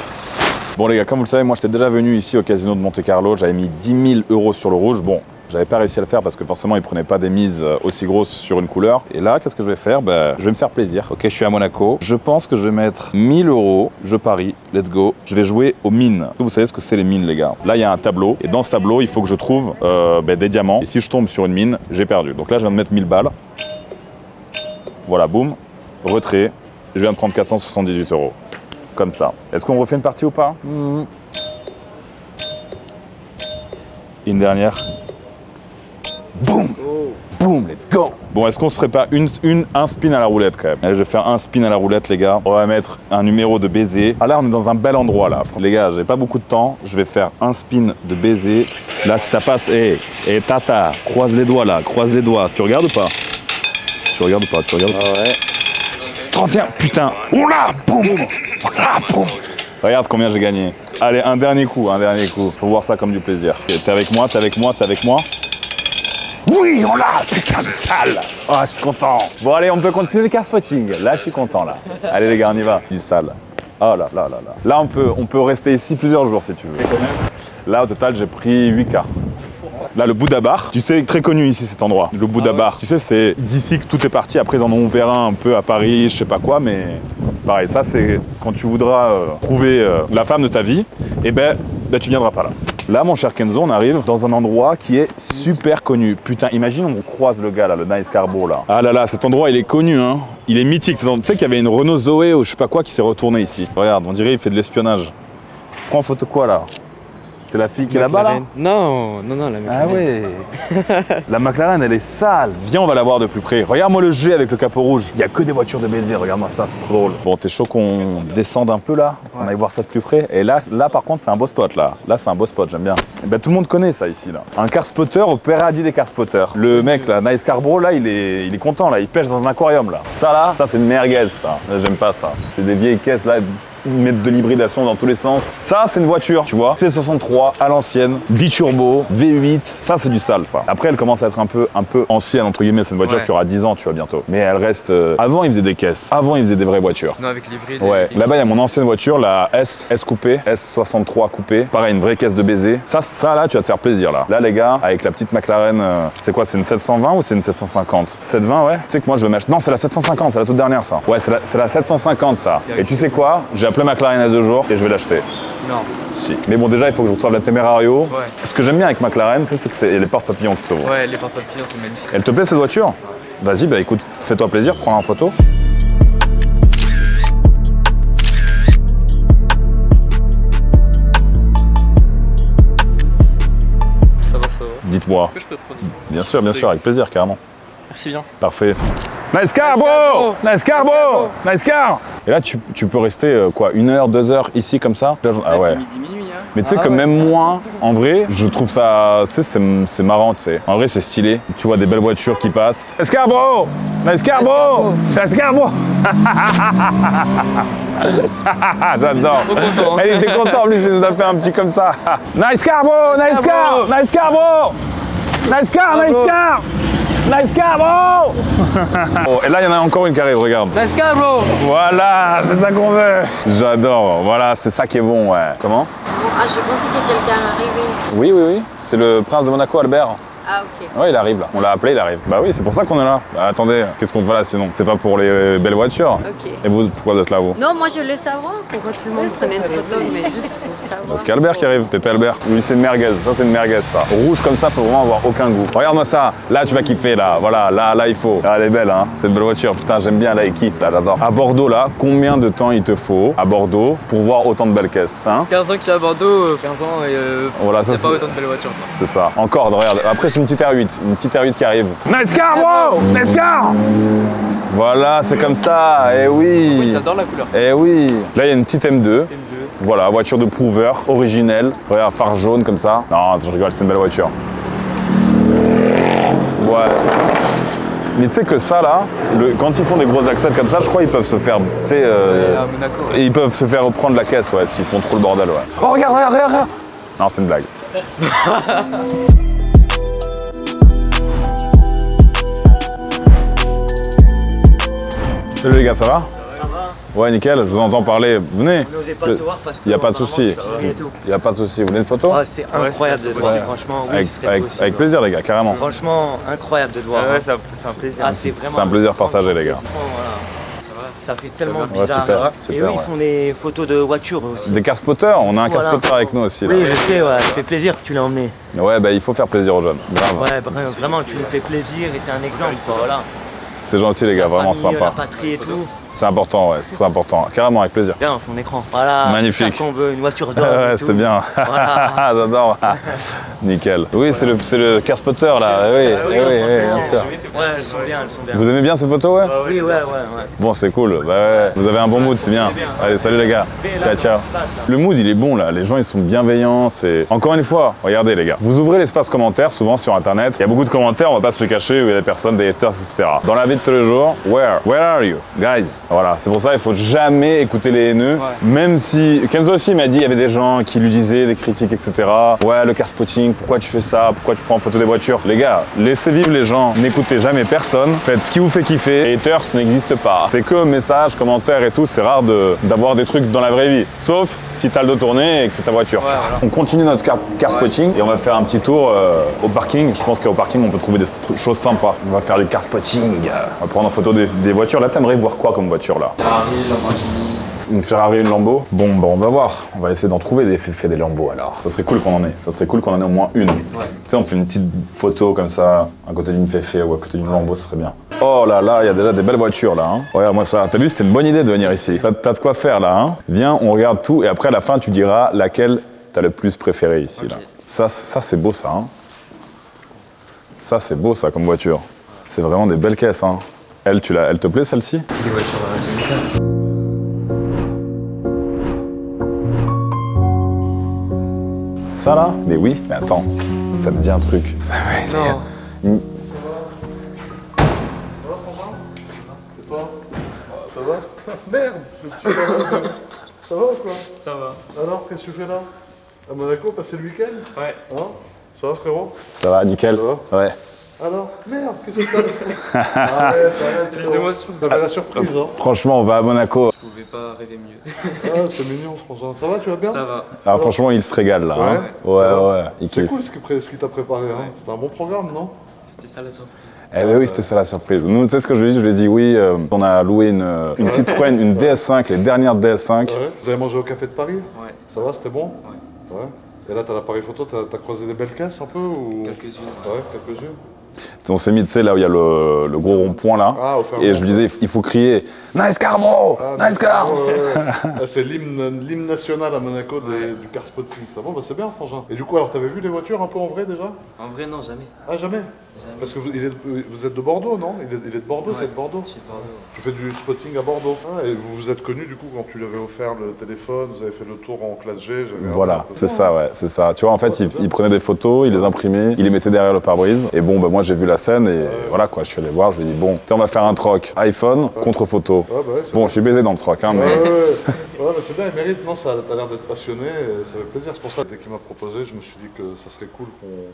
Bon les gars, comme vous le savez, moi j'étais déjà venu ici au casino de Monte-Carlo, j'avais mis 10 000 € sur le rouge. Bon, J'avais pas réussi à le faire parce que forcément, ils prenaient pas des mises aussi grosses sur une couleur. Et là, qu'est-ce que je vais faire? Je vais me faire plaisir. Ok, je suis à Monaco. Je pense que je vais mettre 1000 €. Je parie. Let's go. Je vais jouer aux mines. Vous savez ce que c'est les mines, les gars. Là, il y a un tableau. Et dans ce tableau, il faut que je trouve des diamants. Et si je tombe sur une mine, j'ai perdu. Donc là, je viens de mettre 1000 balles. Voilà, boum. Retrait. Je viens de prendre 478 €. Comme ça. Est-ce qu'on refait une partie ou pas? Une dernière. Boum! Boum, let's go! Bon, est-ce qu'on se ferait pas un spin à la roulette quand même? Allez, je vais faire un spin à la roulette, les gars. On va mettre un numéro de baiser. Ah là, on est dans un bel endroit, là. Les gars, j'ai pas beaucoup de temps. Je vais faire un spin de baiser. Là, si ça passe, tata, croise les doigts, là. Croise les doigts. Tu regardes ou pas? Tu regardes ou pas? Tu regardes ou pas? Ah ouais. 31, putain! Oula! Boum! Oula! Boum! Regarde combien j'ai gagné. Allez, un dernier coup, un dernier coup. Faut voir ça comme du plaisir. T'es avec moi, t'es avec moi, t'es avec moi. Oui, on l'a! Putain de sale! Oh, je suis content. Bon, allez, on peut continuer le car spotting. Là, je suis content, là. Allez, les gars, on y va. Du sale. Oh là là là là. Là, on peut rester ici plusieurs jours, si tu veux. Là, au total, j'ai pris 8K. Là, le Bouddha Bar, tu sais, très connu ici cet endroit. Le Bouddha Bar. Tu sais, c'est d'ici que tout est parti. Après, ils en ont ouvert un peu à Paris, je sais pas quoi, mais pareil, ça, c'est quand tu voudras trouver la femme de ta vie, et tu viendras pas là. Là, mon cher Kenzo, on arrive dans un endroit qui est super connu. Putain, imagine, on croise le gars là, le Nice Carbo là. Ah là là, cet endroit, il est connu, hein. Il est mythique. Tu sais qu'il y avait une Renault Zoé ou je sais pas quoi qui s'est retournée ici. Regarde, on dirait il fait de l'espionnage. Tu prends en photo quoi là? C'est la fille qui est là-bas, là? Non, la McLaren. Ah ouais. La McLaren, elle est sale. Viens, on va la voir de plus près. Regarde-moi le G avec le capot rouge. Il n'y a que des voitures de baiser, regarde-moi ça, c'est trop drôle. Bon, t'es chaud qu'on descende un peu là? On aille voir ça de plus près. Et là par contre, c'est un beau spot, là. Là, c'est un beau spot, j'aime bien. Et tout le monde connaît ça ici, là. Un car spotter au paradis des car spotters. Le mec, là, Nice Carbro, là, il est content, là. Il pêche dans un aquarium, là. Ça, c'est une merguez, ça. J'aime pas ça. C'est des vieilles caisses, là. Mettre de l'hybridation dans tous les sens. Ça, c'est une voiture, tu vois. C63 à l'ancienne, biturbo, V8. Ça, c'est du sale, ça. Après, elle commence à être un peu ancienne, entre guillemets. C'est une voiture qui aura 10 ans, tu vois, bientôt. Mais elle reste... Avant, ils faisaient des caisses. Avant, ils faisaient des vraies voitures. Non, avec l'hybride. Ouais. Là-bas, il y a mon ancienne voiture, la S coupée, S63 coupée. Pareil, une vraie caisse de baiser. Ça, là, tu vas te faire plaisir, là. Là, les gars, avec la petite McLaren, c'est quoi? C'est une 720 ou c'est une 750? 720, ouais. Tu sais que moi, je veux m'acheter... Non, c'est la 750, c'est la toute dernière, ça. Ouais, c'est la 750, ça. Et tu sais quoi? J'ai appelé McLaren il y a 2 jours et je vais l'acheter. Non. Si. Mais bon, déjà, il faut que je reçoive la Temerario. Ouais. Ce que j'aime bien avec McLaren, c'est que c'est les porte-papillons qui s'ouvrent. Ouais, les porte-papillons, c'est magnifique. Elle te plaît cette voiture? Vas-y, écoute, fais-toi plaisir, prends-la en photo. Ça va. Dites-moi. Est-ce que je peux te prendre? Bien sûr, avec plaisir, carrément. Merci bien. Parfait. Nice car, bro! Nice car, bro! Nice car! Et là, tu peux rester quoi, 1 heure, 2 heures ici comme ça? Là, ah ouais. Midi, minuit, hein. Mais tu sais que même moi, en vrai, je trouve ça, tu sais, c'est marrant, tu sais. En vrai, c'est stylé. Tu vois des belles voitures qui passent. Nice car, bro! Nice car, bro! Nice car, bro! J'adore. Elle était contente, en plus, il nous a fait un petit comme ça. Nice car, bro! Nice car! Nice car, bro! Nice car, nice car! Nice car, bro! Oh, et là, il y en a encore une qui arrive, regarde. Nice car, bro! Voilà, c'est ça qu'on veut. J'adore, voilà, c'est ça qui est bon, ouais. Comment? Ah, je pensais que quelqu'un arrivait. Oui. C'est le prince de Monaco, Albert. Ah, ok. Ouais, il arrive là. On l'a appelé, il arrive. Bah oui, c'est pour ça qu'on est là. Bah, attendez, qu'est-ce qu'on fait là sinon? C'est pas pour les belles voitures? Ok. Et vous, pourquoi vous êtes là, vous? Non, moi je voulais savoir pourquoi tout le monde prenait une photo, mais juste pour savoir. Parce qu'Albert qui arrive, Pépé Albert. Lui, c'est une merguez. Ça, c'est une merguez, ça. Rouge comme ça, faut vraiment avoir aucun goût. Regarde-moi ça. Là, tu vas kiffer, là. Voilà, là, il faut. Ah, elle est belle, hein. C'est une belle voiture. Putain, j'aime bien, là, il kiffe, là, j'adore. À Bordeaux, là, combien de temps il te faut à Bordeaux pour voir autant de belles caisses, hein? 15 ans qu'il y a à Bordeaux, 15 ans et voilà, ça, il n'y a pas autant de belles voitures. C'est ça. Encore, regarde. Après, c'est une petite R8. Une petite R8 qui arrive. Nice car, bro! Nice car! Voilà, c'est comme ça. Eh oui. Oui, t'adores la couleur. Eh oui. Là, il y a une petite M2. Voilà, voiture de prouveur, originelle. Regarde, phare jaune comme ça. Non, je rigole, c'est une belle voiture. Ouais. Mais tu sais que ça, là, quand ils font des gros accès comme ça, je crois qu'ils peuvent se faire, tu sais, à Monaco. Ils peuvent se faire reprendre la caisse, ouais, s'ils font trop le bordel, ouais. Oh, regarde. Non, c'est une blague. Salut les gars, ça va? Ça va. Ouais, nickel, je vous entends parler. Venez. Vous n'osez pas te voir parce que. Il n'y a pas de souci. Il n'y a pas de souci. Vous voulez une photo? Oh, c'est incroyable de te voir, franchement. Oui, avec plaisir, les gars, carrément. Franchement, incroyable de te voir. Ouais, c'est un plaisir. Ah, c'est un plaisir partagé, les gars. Ça fait tellement bizarre. Super, et eux, ils font des photos de voitures aussi. Des car spotters, on a un car spotter avec nous aussi. Là. Oui, je sais, ouais, ça fait plaisir que tu l'as emmené. Ouais, bah il faut faire plaisir aux jeunes. Bravo. Ouais, vraiment, tu nous fais plaisir et t'es un exemple, quoi, voilà. C'est gentil, les gars, vraiment sympa. La patrie et tout. C'est important, ouais, c'est très important. Carrément, avec plaisir. Bien, son écran. Voilà. Magnifique. On veut une voiture d'or. Ouais, c'est bien. Voilà. J'adore. Nickel. Oui, c'est le car spotter là. Oui, bien sûr. Ouais, elles sont bien. Vous aimez bien cette photo, ouais? Oui, ouais. Bon, c'est cool. Bah, ouais. Vous avez un bon mood, c'est bien. Allez, salut les gars. Ciao. Le mood, il est bon là. Les gens, ils sont bienveillants. C'est encore une fois, regardez les gars. Vous ouvrez l'espace commentaire, souvent sur Internet. Il y a beaucoup de commentaires. On va pas se le cacher où il y a des personnes, des haters, etc. Dans la vie de tous les jours, where are you, guys? Voilà, c'est pour ça il faut jamais écouter les haineux. Même si Kenzo aussi m'a dit, il y avait des gens qui lui disaient des critiques, etc. Ouais, le car spotting, pourquoi tu fais ça? Pourquoi tu prends en photo des voitures? Les gars, laissez vivre les gens. N'écoutez jamais personne. Faites ce qui vous fait kiffer. Les haters n'existe pas. C'est que messages, commentaires et tout. C'est rare d'avoir des trucs dans la vraie vie. Sauf si t'as le dos tourné et que c'est ta voiture. Ouais, voilà. On continue notre car spotting et on va faire un petit tour au parking. Je pense qu'au parking, on peut trouver des choses sympas. On va faire du car spotting. On va prendre en photo des voitures. Là, t'aimerais voir quoi comme voiture là? Une Ferrari, une Lambo. Bon, bah on va voir. On va essayer d'en trouver des Lambo alors. Ça serait cool qu'on en ait. Ça serait cool qu'on en ait au moins une. Ouais. Tu sais, on fait une petite photo comme ça, à côté d'une Féfé ou à côté d'une Lambo, ça serait bien. Oh là là, il y a déjà des belles voitures là. Hein. Regarde-moi ça. T'as vu, c'était une bonne idée de venir ici. T'as de quoi faire là. Hein. Viens, on regarde tout et après à la fin, tu diras laquelle t'as le plus préféré ici. Là. Ça c'est beau ça. Hein. Ça, c'est beau ça comme voiture. C'est vraiment des belles caisses. Hein. Elle te plaît celle-ci? C'est des voitures géniales. Ça là? Mais oui, mais attends, ça me dit un truc. Ça va Ça va? Ça va? Merde, le petit ça va ou quoi? Ça va. Alors, qu'est-ce que tu fais là? À Monaco, passer le week-end? Ouais. Hein? Ça va frérot? Ça va, nickel. Ça va? Ouais. Alors, merde, qu'est-ce que t'as? Arrête. Les émotions. T'avais la surprise, hein? Franchement, on va à Monaco. Je pouvais pas rêver mieux. Ah, c'est mignon, franchement. Ça va, tu vas bien? Ça va. Alors franchement, il se régale là. Ouais, hein. Ouais, il c'est kiffe. cool ce qu'il t'a préparé, hein? C'était un bon programme, non? C'était ça la surprise. Eh ben oui, c'était ça la surprise. Nous, tu sais ce que je lui ai dit? Je lui ai dit oui, on a loué une Citroën, une DS5, les dernières DS5. Ouais. Vous avez mangé au Café de Paris? Ouais. Ça va, c'était bon? Ouais. Ouais. Et là, t'as l'appareil photo, t'as croisé des belles caisses un peu ou... Quelques-unes. Ouais, quelques-unes. On s'est mis, tu sais, là où il y a le gros rond-point là. Ah, au et je lui disais, il faut crier Nice car, bro! Nice car! C'est l'hymne national à Monaco du car spotting. Ça va, bah c'est bien, Frangin. Et du coup, alors, t'avais vu les voitures un peu en vrai déjà? En vrai, non, jamais. Ah, jamais? Parce que vous êtes de Bordeaux, non? Il est de Bordeaux, c'est de Bordeaux? Je suis de Bordeaux. Tu fais du spotting à Bordeaux. Ah, et vous vous êtes connus du coup quand tu lui avais offert le téléphone, vous avez fait le tour en classe G. Voilà, c'est ça, ouais, c'est ça. Tu vois, en fait, il prenait des photos, il les imprimait, il les mettait derrière le pare-brise. Et bon, bah moi j'ai vu la scène et voilà quoi, je suis allé voir, je lui ai dit bon, on va faire un troc iPhone contre photo. Bon, je suis baisé dans le troc, hein, mais... Ouais, mais c'est bien, il mérite, non? T'as l'air d'être passionné, et ça fait plaisir. C'est pour ça, dès qu'il m'a proposé, je me suis dit que ça serait cool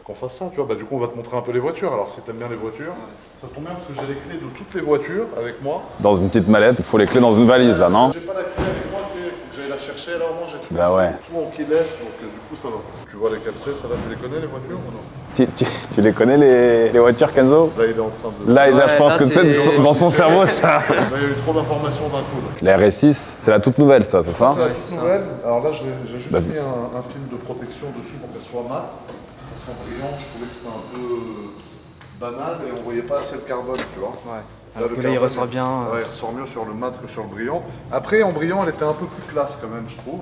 qu'on fasse ça, tu vois. Bah du coup, on va te montrer un peu les voitures. Alors si t'aimes bien les voitures, ça tombe bien parce que j'ai les clés de toutes les voitures avec moi. Dans une petite mallette, il faut les clés dans une valise là, non? J'ai pas la clé avec moi, tu sais, il faut que j'aille la chercher, là au moins j'ai tout. Bah ouais. Tout en keyless, donc du coup ça va. Tu vois lesquelles c'est, ça là, tu les connais les voitures ou non? Tu les connais les voitures, Kenzo? Là il est en train de... Là je pense que tu sais, dans son cerveau ça... Là il y a eu trop d'informations d'un coup. La RS6, c'est la toute nouvelle ça, c'est ça? C'est la toute nouvelle. Alors là j'ai juste mis un film de protection dessus pour qu'elle soit mate. Sans brillant, je trouvais que c'était un peu banal et on voyait pas assez le carbone, tu vois. Ouais. Alors que là, il ressort bien. Ouais, il ressort mieux sur le mat que sur le brillant. Après, en brillant, elle était un peu plus classe quand même, je trouve.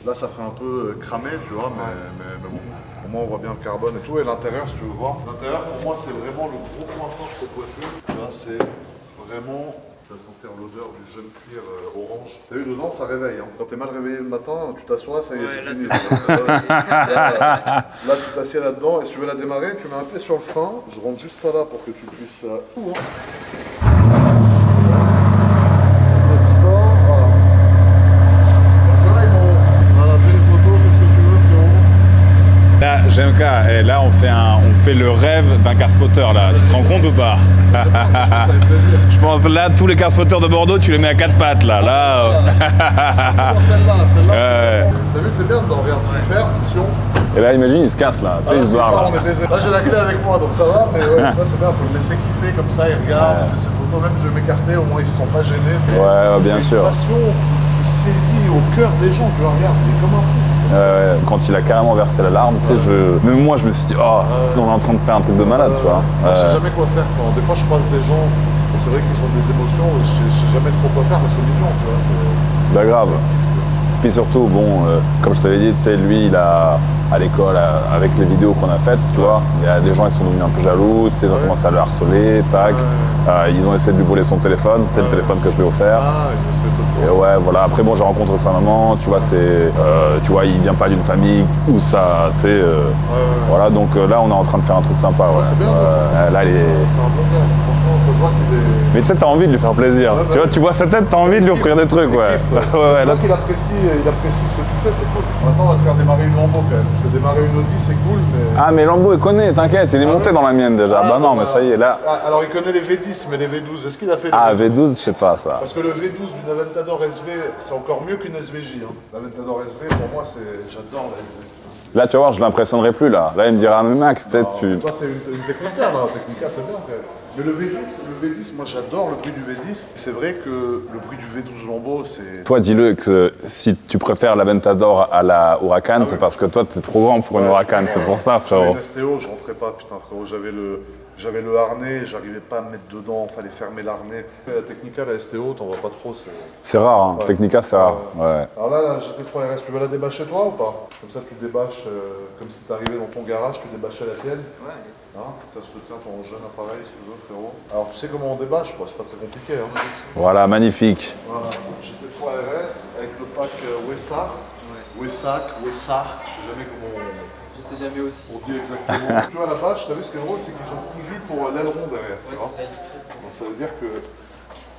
Là, ça fait un peu cramé, tu vois, mais bon. Au moins, on voit bien le carbone et tout. Et l'intérieur, si tu veux voir. L'intérieur, pour moi, c'est vraiment le gros point fort de cette voiture. Là, c'est vraiment... Tu vas sentir l'odeur du jeune cuir orange. T'as vu, dedans, ça réveille. Hein. Quand t'es mal réveillé le matin, tu t'assois, ça y est, c'est fini. Là, tu t'assieds là-dedans, et si tu veux la démarrer, tu mets un pied sur le frein. Je rentre juste ça là pour que tu puisses... Là, GMK, et là on fait le rêve d'un car spotter là, tu te rends compte ou pas? Je pense là, tous les carspotters de Bordeaux, tu les mets à 4 pattes là. Celle-là. Ouais. T'as vu, t'es bien dedans, regarde, tu peux faire, mission. Et là, imagine, il se casse là, tu sais, il se barre là. Là, j'ai la clé avec moi, donc ça va, mais ouais, c'est bien, faut le laisser kiffer comme ça, il regarde, il fait ses photos, même je vais m'écarter, au moins ils se sont pas gênés. Ouais, bien sûr. C'est une passion qui saisit au cœur des gens, tu vois, regarde, il est comme un fou. Quand il a carrément versé l'alarme, tu sais, même moi, je me suis dit, oh, on est en train de faire un truc de malade, tu vois. Je sais jamais quoi faire quand. Des fois, je croise des gens, et c'est vrai qu'ils ont des émotions, et je sais jamais trop quoi faire, mais c'est mignon, tu vois. Bah grave. Puis surtout, bon, comme je t'avais dit, tu sais, lui, il a, à l'école, avec les vidéos qu'on a faites, tu vois, il y a des gens, ils sont devenus un peu jaloux, tu sais, ils ont commencé à le harceler, tac. Ils ont essayé de lui voler son téléphone, tu sais, le téléphone que je lui ai offert. Et ouais, voilà. Après, bon, j'ai rencontré sa maman, tu vois, tu vois, il vient pas d'une famille où ça, tu sais, voilà, donc là, on est en train de faire un truc sympa, ouais. C'est bien, là, il est... C'est un bon gars, franchement, ça se voit qu'il est... Mais tu sais, t'as envie de lui faire plaisir. Tu vois sa tête, t'as envie de lui offrir des trucs, ouais. Là, qu'il apprécie ce que tu fais, c'est cool. Maintenant, on va te faire démarrer une Lambo quand même. Parce que démarrer une Audi, c'est cool, mais... Ah, mais Lambo, il connaît, t'inquiète, il est monté dans la mienne déjà. Bah non, mais ça y est, là... Alors, il connaît les V10, mais les V12, est-ce qu'il a fait les V12, je sais pas, ça. Parce que le V12 d'une Aventador SV, c'est encore mieux qu'une SVJ. Hein. L'Aventador SV, pour moi, j'adore la SV. Là, tu vas voir, je l'impressionnerai plus, là. Là, il me dira, mais Max, tu sais, tu... Toi, c'est une Technica, là. Technica, c'est bien, frère. Mais le V10, moi, j'adore le bruit du V10. C'est vrai que le bruit du V12 Lambo, c'est... Toi, dis-le que si tu préfères l'Aventador à la Huracan, c'est parce que toi, t'es trop grand pour une Huracan. C'est pour ça, frérot. J'avais une STO, je rentrais pas, putain, frérot. J'avais le harnais, j'arrivais pas à me mettre dedans, fallait fermer l'harnais. La Technica, la STO, t'en vois pas trop, c'est rare, hein. Technica, c'est rare, ouais. Alors là, la GT3 RS, tu veux la débâcher toi ou pas? Comme ça, tu débâches, comme si t'arrivais dans ton garage, tu débâchais la tienne. Ouais, hein, ça se retient ton jeune appareil, si tu veux, frérot. Alors, tu sais comment on débâche, quoi, c'est pas très compliqué, hein. Voilà, magnifique. Voilà, GT3 RS avec le pack Wessar. Wessac, je sais jamais comment Je sais jamais aussi. on dit exactement. Tu vois la vache, t'as vu ce qui est drôle, c'est qu'ils ont cousu pour l'aileron derrière. Ouais, c'est fait exprès. Donc ça veut dire que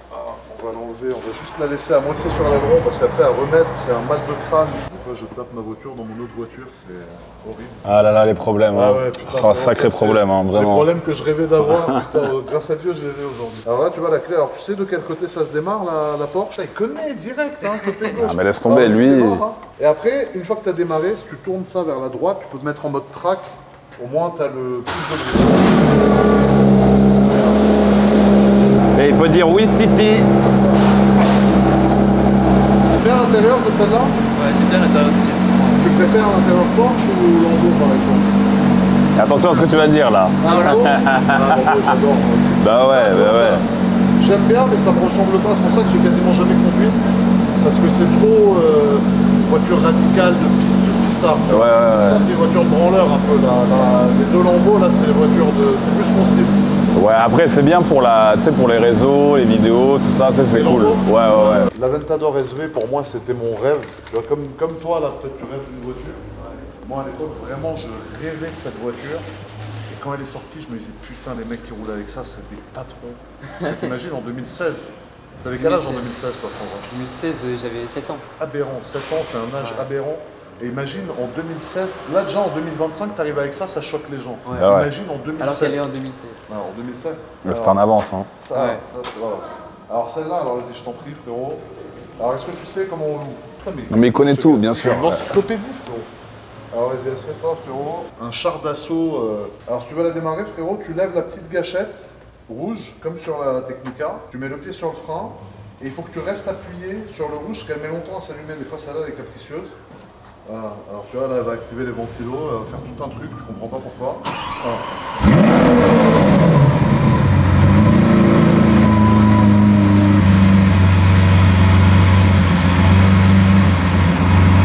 on va l'enlever, on va juste la laisser à moitié sur l'aileron parce qu'après à remettre c'est un mal de crâne. Des fois je tape ma voiture dans mon autre voiture, c'est horrible. Ah là là, les problèmes, hein. Ouais, putain, Sacré problème, hein, vraiment. Les problèmes que je rêvais d'avoir, putain, grâce à Dieu je les ai aujourd'hui. Alors là tu vois la clé, alors tu sais de quel côté ça se démarre la Porsche? Il connaît direct, hein, côté gauche. Ah mais laisse tomber, lui... Démarre, hein. Et après, une fois que tu as démarré, si tu tournes ça vers la droite, tu peux te mettre en mode track, au moins tu as le plus de bruit. Et il faut dire oui, City. Tu bien l'intérieur de celle-là? Ouais, j'aime bien l'intérieur du jet. Tu préfères l'intérieur Porsche ou Lambo par exemple? Attention à ce que tu vas dire là. Ah, Lambo? Lambo, j'adore. Bah ouais. J'aime bien, mais ça me ressemble pas. C'est pour ça que j'ai quasiment jamais conduit. Parce que c'est trop voiture radicale de pistard. Ouais. Ça, c'est une voiture de branleur un peu. Les deux Lambeaux, là, c'est des voitures de. C'est plus mon style. Ouais, après c'est bien pour pour les réseaux, les vidéos, tout ça, c'est cool. Ouais. L'Aventador SV, pour moi, c'était mon rêve. Tu vois, comme toi, là, peut-être tu rêves d'une voiture. Moi, à l'époque, vraiment, je rêvais de cette voiture. Et quand elle est sortie, je me disais, putain, les mecs qui roulent avec ça, c'est des patrons. Parce que t'imagines, en 2016, t'avais quel âge en 2016, toi, François? 2016, j'avais 7 ans. Aberrant, 7 ans, c'est un âge aberrant. Et imagine, en 2016, là déjà en 2025, t'arrives avec ça, ça choque les gens. Ouais. Imagine en 2016. Alors qu'elle est en 2016. Alors, en 2016. C'est en avance, hein. Ça, c'est voilà. Alors celle-là, alors vas-y, je t'en prie, frérot. Alors est-ce que tu sais comment on loue? Putain, mais il connaît tout, bien sûr. C'est une encyclopédie, frérot. Alors vas-y, assieds-toi, frérot. Un char d'assaut. Alors si tu veux la démarrer, frérot, tu lèves la petite gâchette rouge, comme sur la Technica. Tu mets le pied sur le frein. Et il faut que tu restes appuyé sur le rouge, parce qu'elle met longtemps à s'allumer. Des fois, celle-là, elle est capricieuse. Voilà. Alors tu vois, là, elle va activer les ventilos, elle va faire tout un truc, je comprends pas pourquoi. Voilà.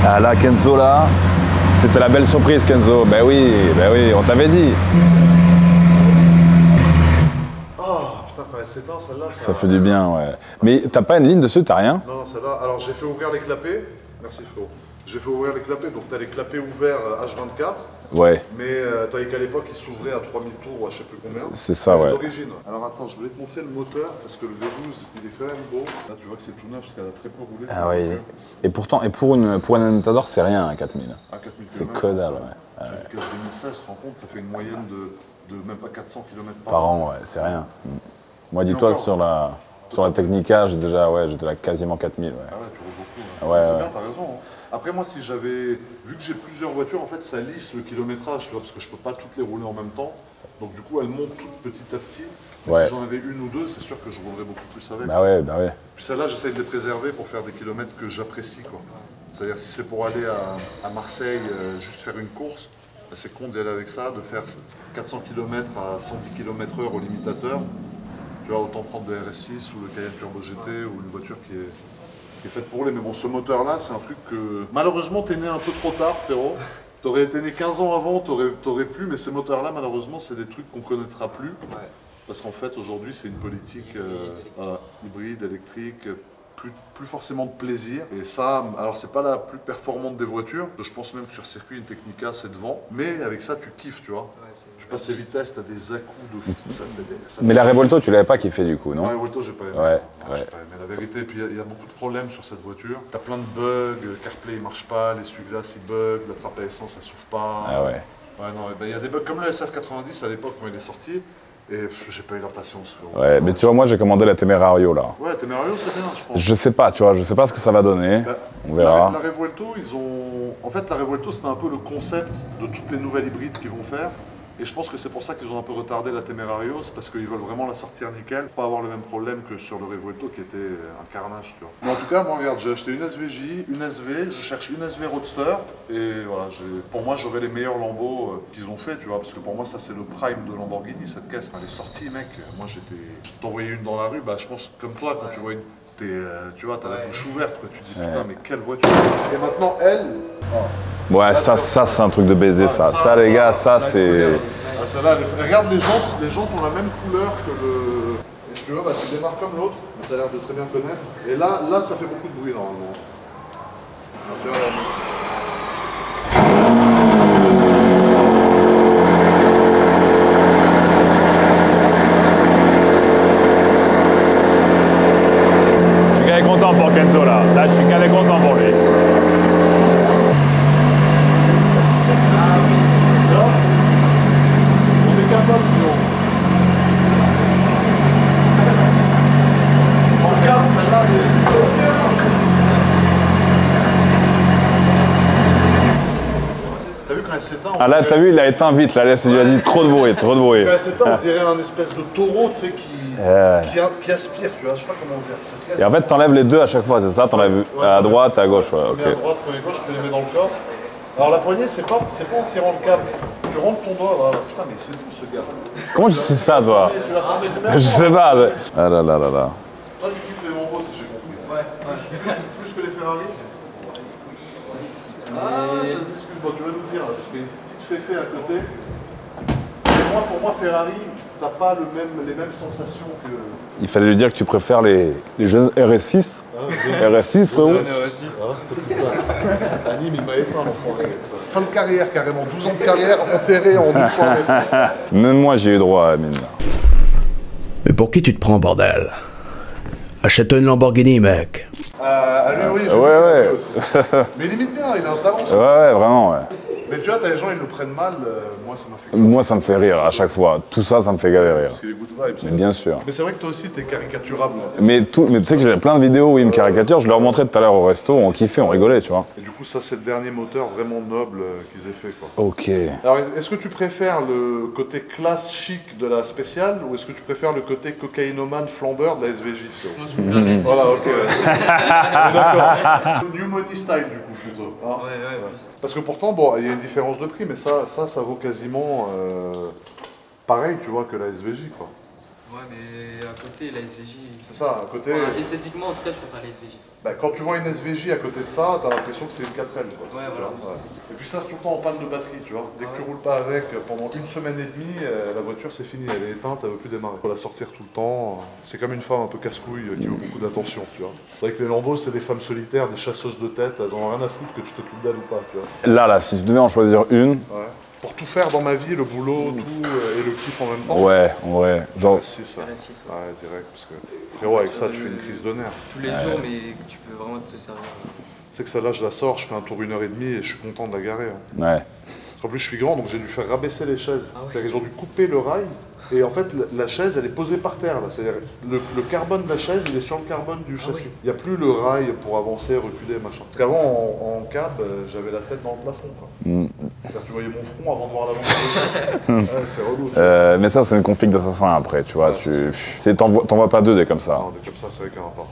Ah là, Kenzo, là, c'était la belle surprise, Kenzo. Ben oui, on t'avait dit. Oh, putain, quand elle s'éteint, celle-là, ça fait du bien, ouais. Mais t'as pas une ligne dessus, t'as rien? Non, celle-là, alors j'ai fait ouvrir les clapets. Merci, frérot. J'ai fait ouvrir les clapets, donc tu as les clapets ouverts H24. Ouais. Mais tandis qu'à l'époque, ils s'ouvraient à 3000 tours ou à je sais plus combien. C'est ça, ouais. D'origine. Alors attends, je voulais te montrer le moteur, parce que le V12, il est quand même beau. Là, tu vois que c'est tout neuf, parce qu'elle a très peu roulé. Ah oui. Et pourtant, pour une Aventador, c'est rien, à 4000. À 4000 c'est que dalle, ouais. Une caisse 2016, tu te rends compte, ça fait une moyenne de de même pas 400 km Par an, ouais, c'est rien. Moi, dis-toi, sur la Technica, j'étais là quasiment 4000. Ouais. Ah ouais, tu roules beaucoup. Ouais, c'est ouais. bien, t'as raison. Hein. Après, moi, si j'avais. Vu que j'ai plusieurs voitures, en fait, ça lisse le kilométrage, tu vois, parce que je peux pas toutes les rouler en même temps. Donc, du coup, elles montent toutes petit à petit. Et Ouais. si j'en avais une ou deux, c'est sûr que je roulerais beaucoup plus avec. Bah ouais. Puis celle-là, j'essaye de les préserver pour faire des kilomètres que j'apprécie, quoi. C'est-à-dire, si c'est pour aller à Marseille, juste faire une course, bah, c'est con d'y aller avec ça, de faire 400 km à 110 km/h au limitateur. Tu vois, autant prendre des RS6 ou le Cayenne Turbo GT ou une voiture qui est faite pour rouler. Mais bon, ce moteur-là, c'est un truc que... Malheureusement, t'es né un peu trop tard, frérot. T'aurais été né 15 ans avant, t'aurais pu, mais ces moteurs-là, malheureusement, c'est des trucs qu'on connaîtra plus. Ouais. Parce qu'en fait, aujourd'hui, c'est une politique hybride, électrique, plus forcément de plaisir. Et ça, alors c'est pas la plus performante des voitures. Je pense même que sur circuit, une Technica, c'est devant. Mais avec ça, tu kiffes, tu vois. Ouais, Tu passes les vitesses, t'as des à-coups de fou. Mais la Revolto, tu l'avais pas kiffé du coup, non? La Revolto, j'ai pas aimé. Ouais. Mais la vérité, puis il y a beaucoup de problèmes sur cette voiture. T'as plein de bugs, CarPlay il marche pas, l'essuie-glace il bug, la trappe à essence elle s'ouvre pas. Ah ouais. Ouais, non, il y a des bugs comme le SF90 à l'époque quand il est sorti. Et j'ai pas eu la patience. Ouais, mais tu vois, moi j'ai commandé la Temerario là. Ouais, Temerario c'est bien, je pense. Je sais pas, tu vois, je sais pas ce que ça va donner. Bah, on verra. La Revuelto, ils ont. En fait, la Revuelto, c'était un peu le concept de toutes les nouvelles hybrides qu'ils vont faire. Et je pense que c'est pour ça qu'ils ont un peu retardé la Temerario, c'est parce qu'ils veulent vraiment la sortir nickel, pas avoir le même problème que sur le Revuelto qui était un carnage, tu vois. Mais en tout cas, moi regarde, j'ai acheté une SVJ, une SV, je cherche une SV Roadster, et voilà, pour moi j'aurai les meilleurs Lambo qu'ils ont fait, tu vois, parce que pour moi ça c'est le prime de Lamborghini, cette caisse. Elle est sortie, mec, moi je t'envoyais une dans la rue, bah je pense comme toi, quand tu vois une... tu vois, t'as la bouche ouverte, quoi. Tu te dis putain, mais quelle voiture. Et maintenant, elle. Ouais, ça c'est un truc de baiser, ça. Ça, les gars, ça c'est. Regarde, les jantes ont la même couleur que le. Et si tu veux, bah, tu démarres comme l'autre, tu as l'air de très bien connaître. Et là, ça fait beaucoup de bruit normalement. Tu vois, Content pour Kenzo là. Là, je suis calé content pour lui. on est capable, nous. Regarde, celle-là, c'est. T'as vu quand elle s'éteint? Ah là, t'as vu, il a éteint vite. Là, il a dit trop de bruit, trop de bruit. Quand elle s'éteint, on dirait un espèce de taureau, tu sais, qui aspire, tu vois, je sais pas comment dire. Et en fait, t'enlèves les deux à chaque fois, c'est ça? T'enlèves à droite et à gauche, ouais, ok. À droite, premier gauche, tu les mets dans le coffre. Alors la poignée, c'est pas en tirant le câble. Tu rentres ton doigt, voilà. Putain, mais c'est tout ce gars. Comment tu sais ça, toi? Tu l'as formé de Je sais pas. Ah là là là là. Toi, tu kiffes les Lambo, si j'ai compris. Ouais. Plus que les Ferrari? Ça se discute. Ah, ça se discute. Bon, tu vas nous dire, parce qu'il y a une petite féfé à côté. Mais moi, pour moi, Ferrari, t'as pas les mêmes sensations que... Il fallait lui dire que tu préfères les jeunes RS6. RS6, frérot. Anime, il m'a éteint, l'enfoiré. Fin de carrière, carrément. 12 ans de carrière enterré en une soirée. Même moi, j'ai eu droit à mine. Mais pour qui tu te prends, bordel? Achète-toi une Lamborghini, mec. Oui, ouais. Mais il imite bien, il a un talent. Ouais, vraiment, ouais. Mais tu vois, t'as les gens, ils le prennent mal. Moi, ça m'a fait... Moi, ça me fait rire à chaque fois. Tout ça, ça me fait gaver rire. Parce qu'il est good vibes. Mais bien sûr. Mais c'est vrai que toi aussi, t'es caricaturable. Mais tu sais que j'ai plein de vidéos où ils me caricaturent. Je leur montrais tout à l'heure au resto, on kiffait, on rigolait, tu vois. Et du coup, ça, c'est le dernier moteur vraiment noble qu'ils aient fait, quoi. Ok. Alors, est-ce que tu préfères le côté classe chic de la spéciale ou est-ce que tu préfères le côté cocaïnomane flambeur de la SVJ? Voilà, ok. D'accord. New Money style, du coup, plutôt. Hein, Ouais. Parce que pourtant, bon, il y a une différence de prix, mais ça vaut quasiment pareil, tu vois, que la SVJ, quoi. Ouais, mais à côté, la SVJ. C'est ça, à côté. Enfin, esthétiquement, en tout cas, je préfère la SVJ. Bah, quand tu vois une SVJ à côté de ça, t'as l'impression que c'est une 4L, quoi. Ouais, voilà. Ouais. Et puis ça, c'est tout le temps en panne de batterie, tu vois. Dès que tu roules pas avec pendant une semaine et demie, la voiture, c'est fini, elle est éteinte, elle veut plus démarrer. Faut la sortir tout le temps. C'est comme une femme un peu casse-couille qui veut beaucoup d'attention, tu vois. C'est vrai que les Lambo, c'est des femmes solitaires, des chasseuses de tête, elles en ont rien à foutre que tu t'occupes d'elles ou pas, tu vois. Là, si tu devais en choisir une. Ouais. Pour tout faire dans ma vie, le boulot, tout et le kiff en même temps. Ouais, en vrai. Genre. RS6, ça. Ouais, direct, parce que frérot, avec ça, tu fais une crise de nerfs. Tous les jours, mais tu peux vraiment te servir. C'est que celle-là, je la sors, je fais un tour 1h30 et je suis content de la garer. Hein. Ouais. Parce qu'en plus je suis grand, donc j'ai dû faire rabaisser les chaises. C'est-à-dire qu'ils ont dû couper le rail. Et en fait, la chaise, elle est posée par terre. C'est-à-dire le carbone de la chaise, il est sur le carbone du châssis. Il n'y a plus le rail pour avancer, reculer, machin. Parce qu'avant, en cab, j'avais la tête dans le plafond. C'est-à-dire tu voyais mon front avant de voir l'avant. C'est relou. Mais ça, c'est une config d'assassin après, tu vois. T'en vois pas 2 des comme ça. Non, des comme ça, c'est avec un rapport.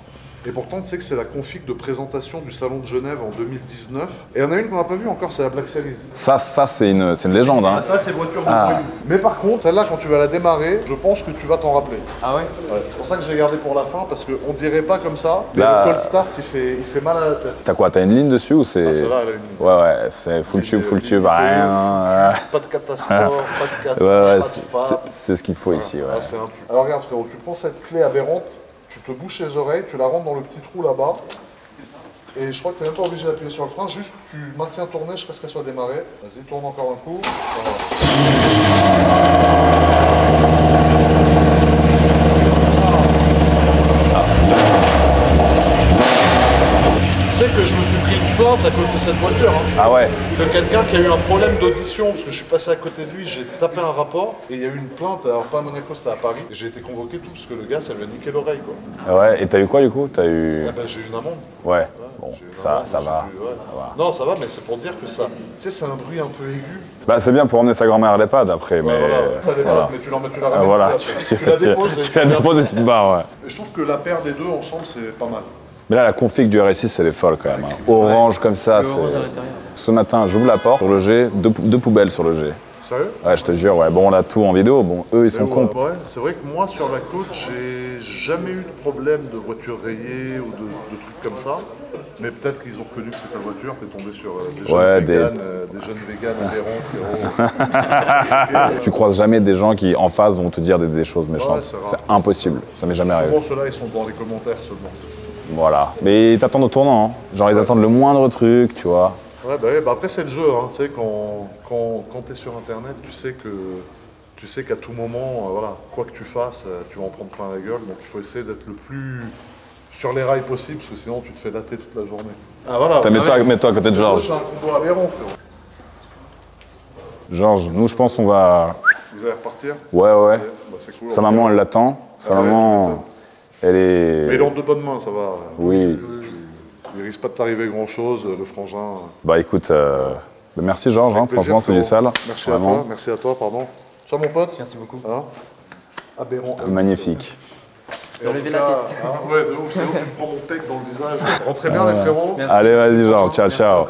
Et pourtant, tu sais que c'est la config de présentation du Salon de Genève en 2019. Et il y en a une qu'on n'a pas vue encore, c'est la Black Series. Ça c'est une légende. Hein. Ça, c'est voiture de voyou. Mais par contre, celle-là, quand tu vas la démarrer, je pense que tu vas t'en rappeler. Ah ouais, C'est pour ça que j'ai gardé pour la fin, parce qu'on dirait pas comme ça. Mais Là, le cold start, il fait mal à la tête. T'as quoi? T'as une ligne dessus ou c'est... Ah, celle-là, elle a une ligne. Ouais, c'est full tube, rien. Pas de catastrophe, pas de Ouais, c'est ce qu'il faut ici. Ouais. Ah, c'est un tube. Alors regarde, frérot, tu prends cette clé aberrante, tu te bouches les oreilles, tu la rentres dans le petit trou là-bas. Et je crois que tu n'es même pas obligé d'appuyer sur le frein, juste tu maintiens tourner jusqu'à ce qu'elle soit démarrée. Vas-y, tourne encore un coup. Tu sais que je me suis pris une plainte à cause de cette voiture. Hein. Ah ouais. De quelqu'un qui a eu un problème d'audition, parce que je suis passé à côté de lui, j'ai tapé un rapport, et il y a eu une plainte, alors pas à Monaco, c'était à Paris. J'ai été convoqué tout, parce que le gars, ça lui a niqué l'oreille, quoi. Ah ouais, et t'as eu quoi du coup? T'as eu... Ah ben, j'ai eu une amende. Ouais, bon, ça va. Non, ça va, mais c'est pour dire que ça, tu sais, c'est un bruit un peu aigu. Bah c'est bien pour emmener sa grand-mère à l'EHPAD après, mais... Voilà, ça l'EHPAD, voilà. mais tu la ramènes Voilà, plus, tu la déposes et tu la déposes et tu te barres, ouais. Et je trouve que la paire des deux ensemble, c'est pas mal. Mais là, la config du RS6, elle est folle quand même. Hein. Orange comme ça, c'est... Ce matin, j'ouvre la porte sur le G, deux poubelles sur le G. Sérieux? Ouais, je te jure, ouais. Bon, on a tout en vidéo, bon, eux, ils sont cons. Ouais, c'est vrai que moi, sur la côte, j'ai jamais eu de problème de voiture rayée ou de trucs comme ça. Mais peut-être qu'ils ont reconnu que c'est ta voiture, t'es tombé sur des jeunes véganes adhérents. Tu croises jamais des gens qui, en face, vont te dire des choses méchantes. Ouais, c'est impossible, ça m'est jamais arrivé. Souvent, ceux-là, ils sont dans les commentaires seulement. Voilà. Mais ils t'attendent au tournant, hein. Genre, ils attendent le moindre truc, tu vois. Ouais, bah après, c'est le jeu, hein. Tu sais, quand t'es sur Internet, tu sais qu'à tout moment, voilà, quoi que tu fasses, tu vas en prendre plein la gueule. Donc, il faut essayer d'être le plus sur les rails possible, parce que sinon, tu te fais dater toute la journée. Ah, voilà. Mets-toi à côté de Georges. C'est un combo aberrant, frérot. Georges, nous, je pense qu'on va... Vous allez repartir? Ouais. Bah, c'est cool. Sa maman, elle l'attend. Sa maman, elle est... Mais il est en de bonnes mains, ça va. Oui. Il risque pas de t'arriver grand-chose, le frangin. Bah écoute, merci Georges, hein, franchement c'est du sale. Merci à toi, pardon. Ciao mon pote. Merci beaucoup. Hein? Aberrant. Magnifique. Levez la tête. Ouais, de ouf, c'est où tu me prends mon tech dans le visage. Rentrez bien les frérots. Merci. Allez vas-y Georges, ciao.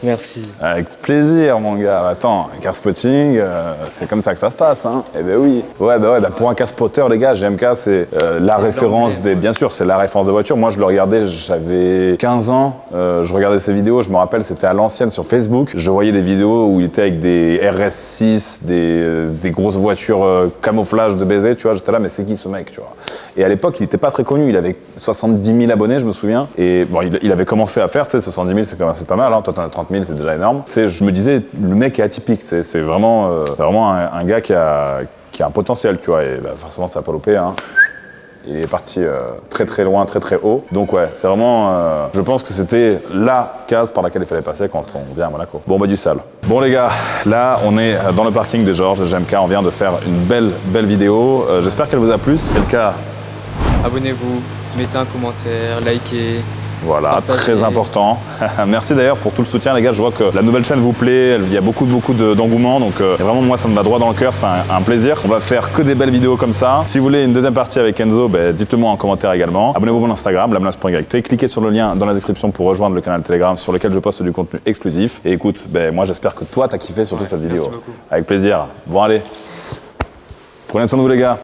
Merci. Avec plaisir mon gars. Attends, un car spotting, c'est comme ça que ça se passe, hein. Eh ben oui. Ouais, pour un car spotter les gars, GMK c'est la référence des... Bien sûr, c'est la référence de voiture. Moi je le regardais, j'avais 15 ans, je regardais ses vidéos, je me rappelle, c'était à l'ancienne sur Facebook. Je voyais des vidéos où il était avec des RS6, des grosses voitures camouflage de baiser, tu vois. J'étais là, mais c'est qui ce mec, tu vois. Et à l'époque, il n'était pas très connu, il avait 70 000 abonnés, je me souviens. Et bon, il avait commencé à faire, tu sais, 70 000, c'est pas mal, hein. Toi t'en as 30 000, c'est déjà énorme. Je me disais, le mec est atypique, c'est vraiment un gars qui a un potentiel, tu vois, et bah, forcément ça n'a pas loupé, hein. Il est parti très loin, très haut. Donc ouais, c'est vraiment, je pense que c'était la case par laquelle il fallait passer quand on vient à Monaco. Bon bah du sale. Bon les gars, là on est dans le parking de Georges, de GMK, on vient de faire une belle vidéo. J'espère qu'elle vous a plu, si c'est le cas. Abonnez-vous, mettez un commentaire, likez. Voilà, partagez. très important. Merci d'ailleurs pour tout le soutien les gars, je vois que la nouvelle chaîne vous plaît, il y a beaucoup d'engouement, donc vraiment moi ça me va droit dans le cœur, c'est un plaisir. On va faire que des belles vidéos comme ça. Si vous voulez une deuxième partie avec Enzo, dites-le moi en commentaire également. Abonnez-vous à mon Instagram, lamenas.yt, cliquez sur le lien dans la description pour rejoindre le canal Telegram sur lequel je poste du contenu exclusif. Et écoute, moi j'espère que toi t'as kiffé surtout cette vidéo. Merci beaucoup. Avec plaisir. Bon allez, prenez soin de vous les gars.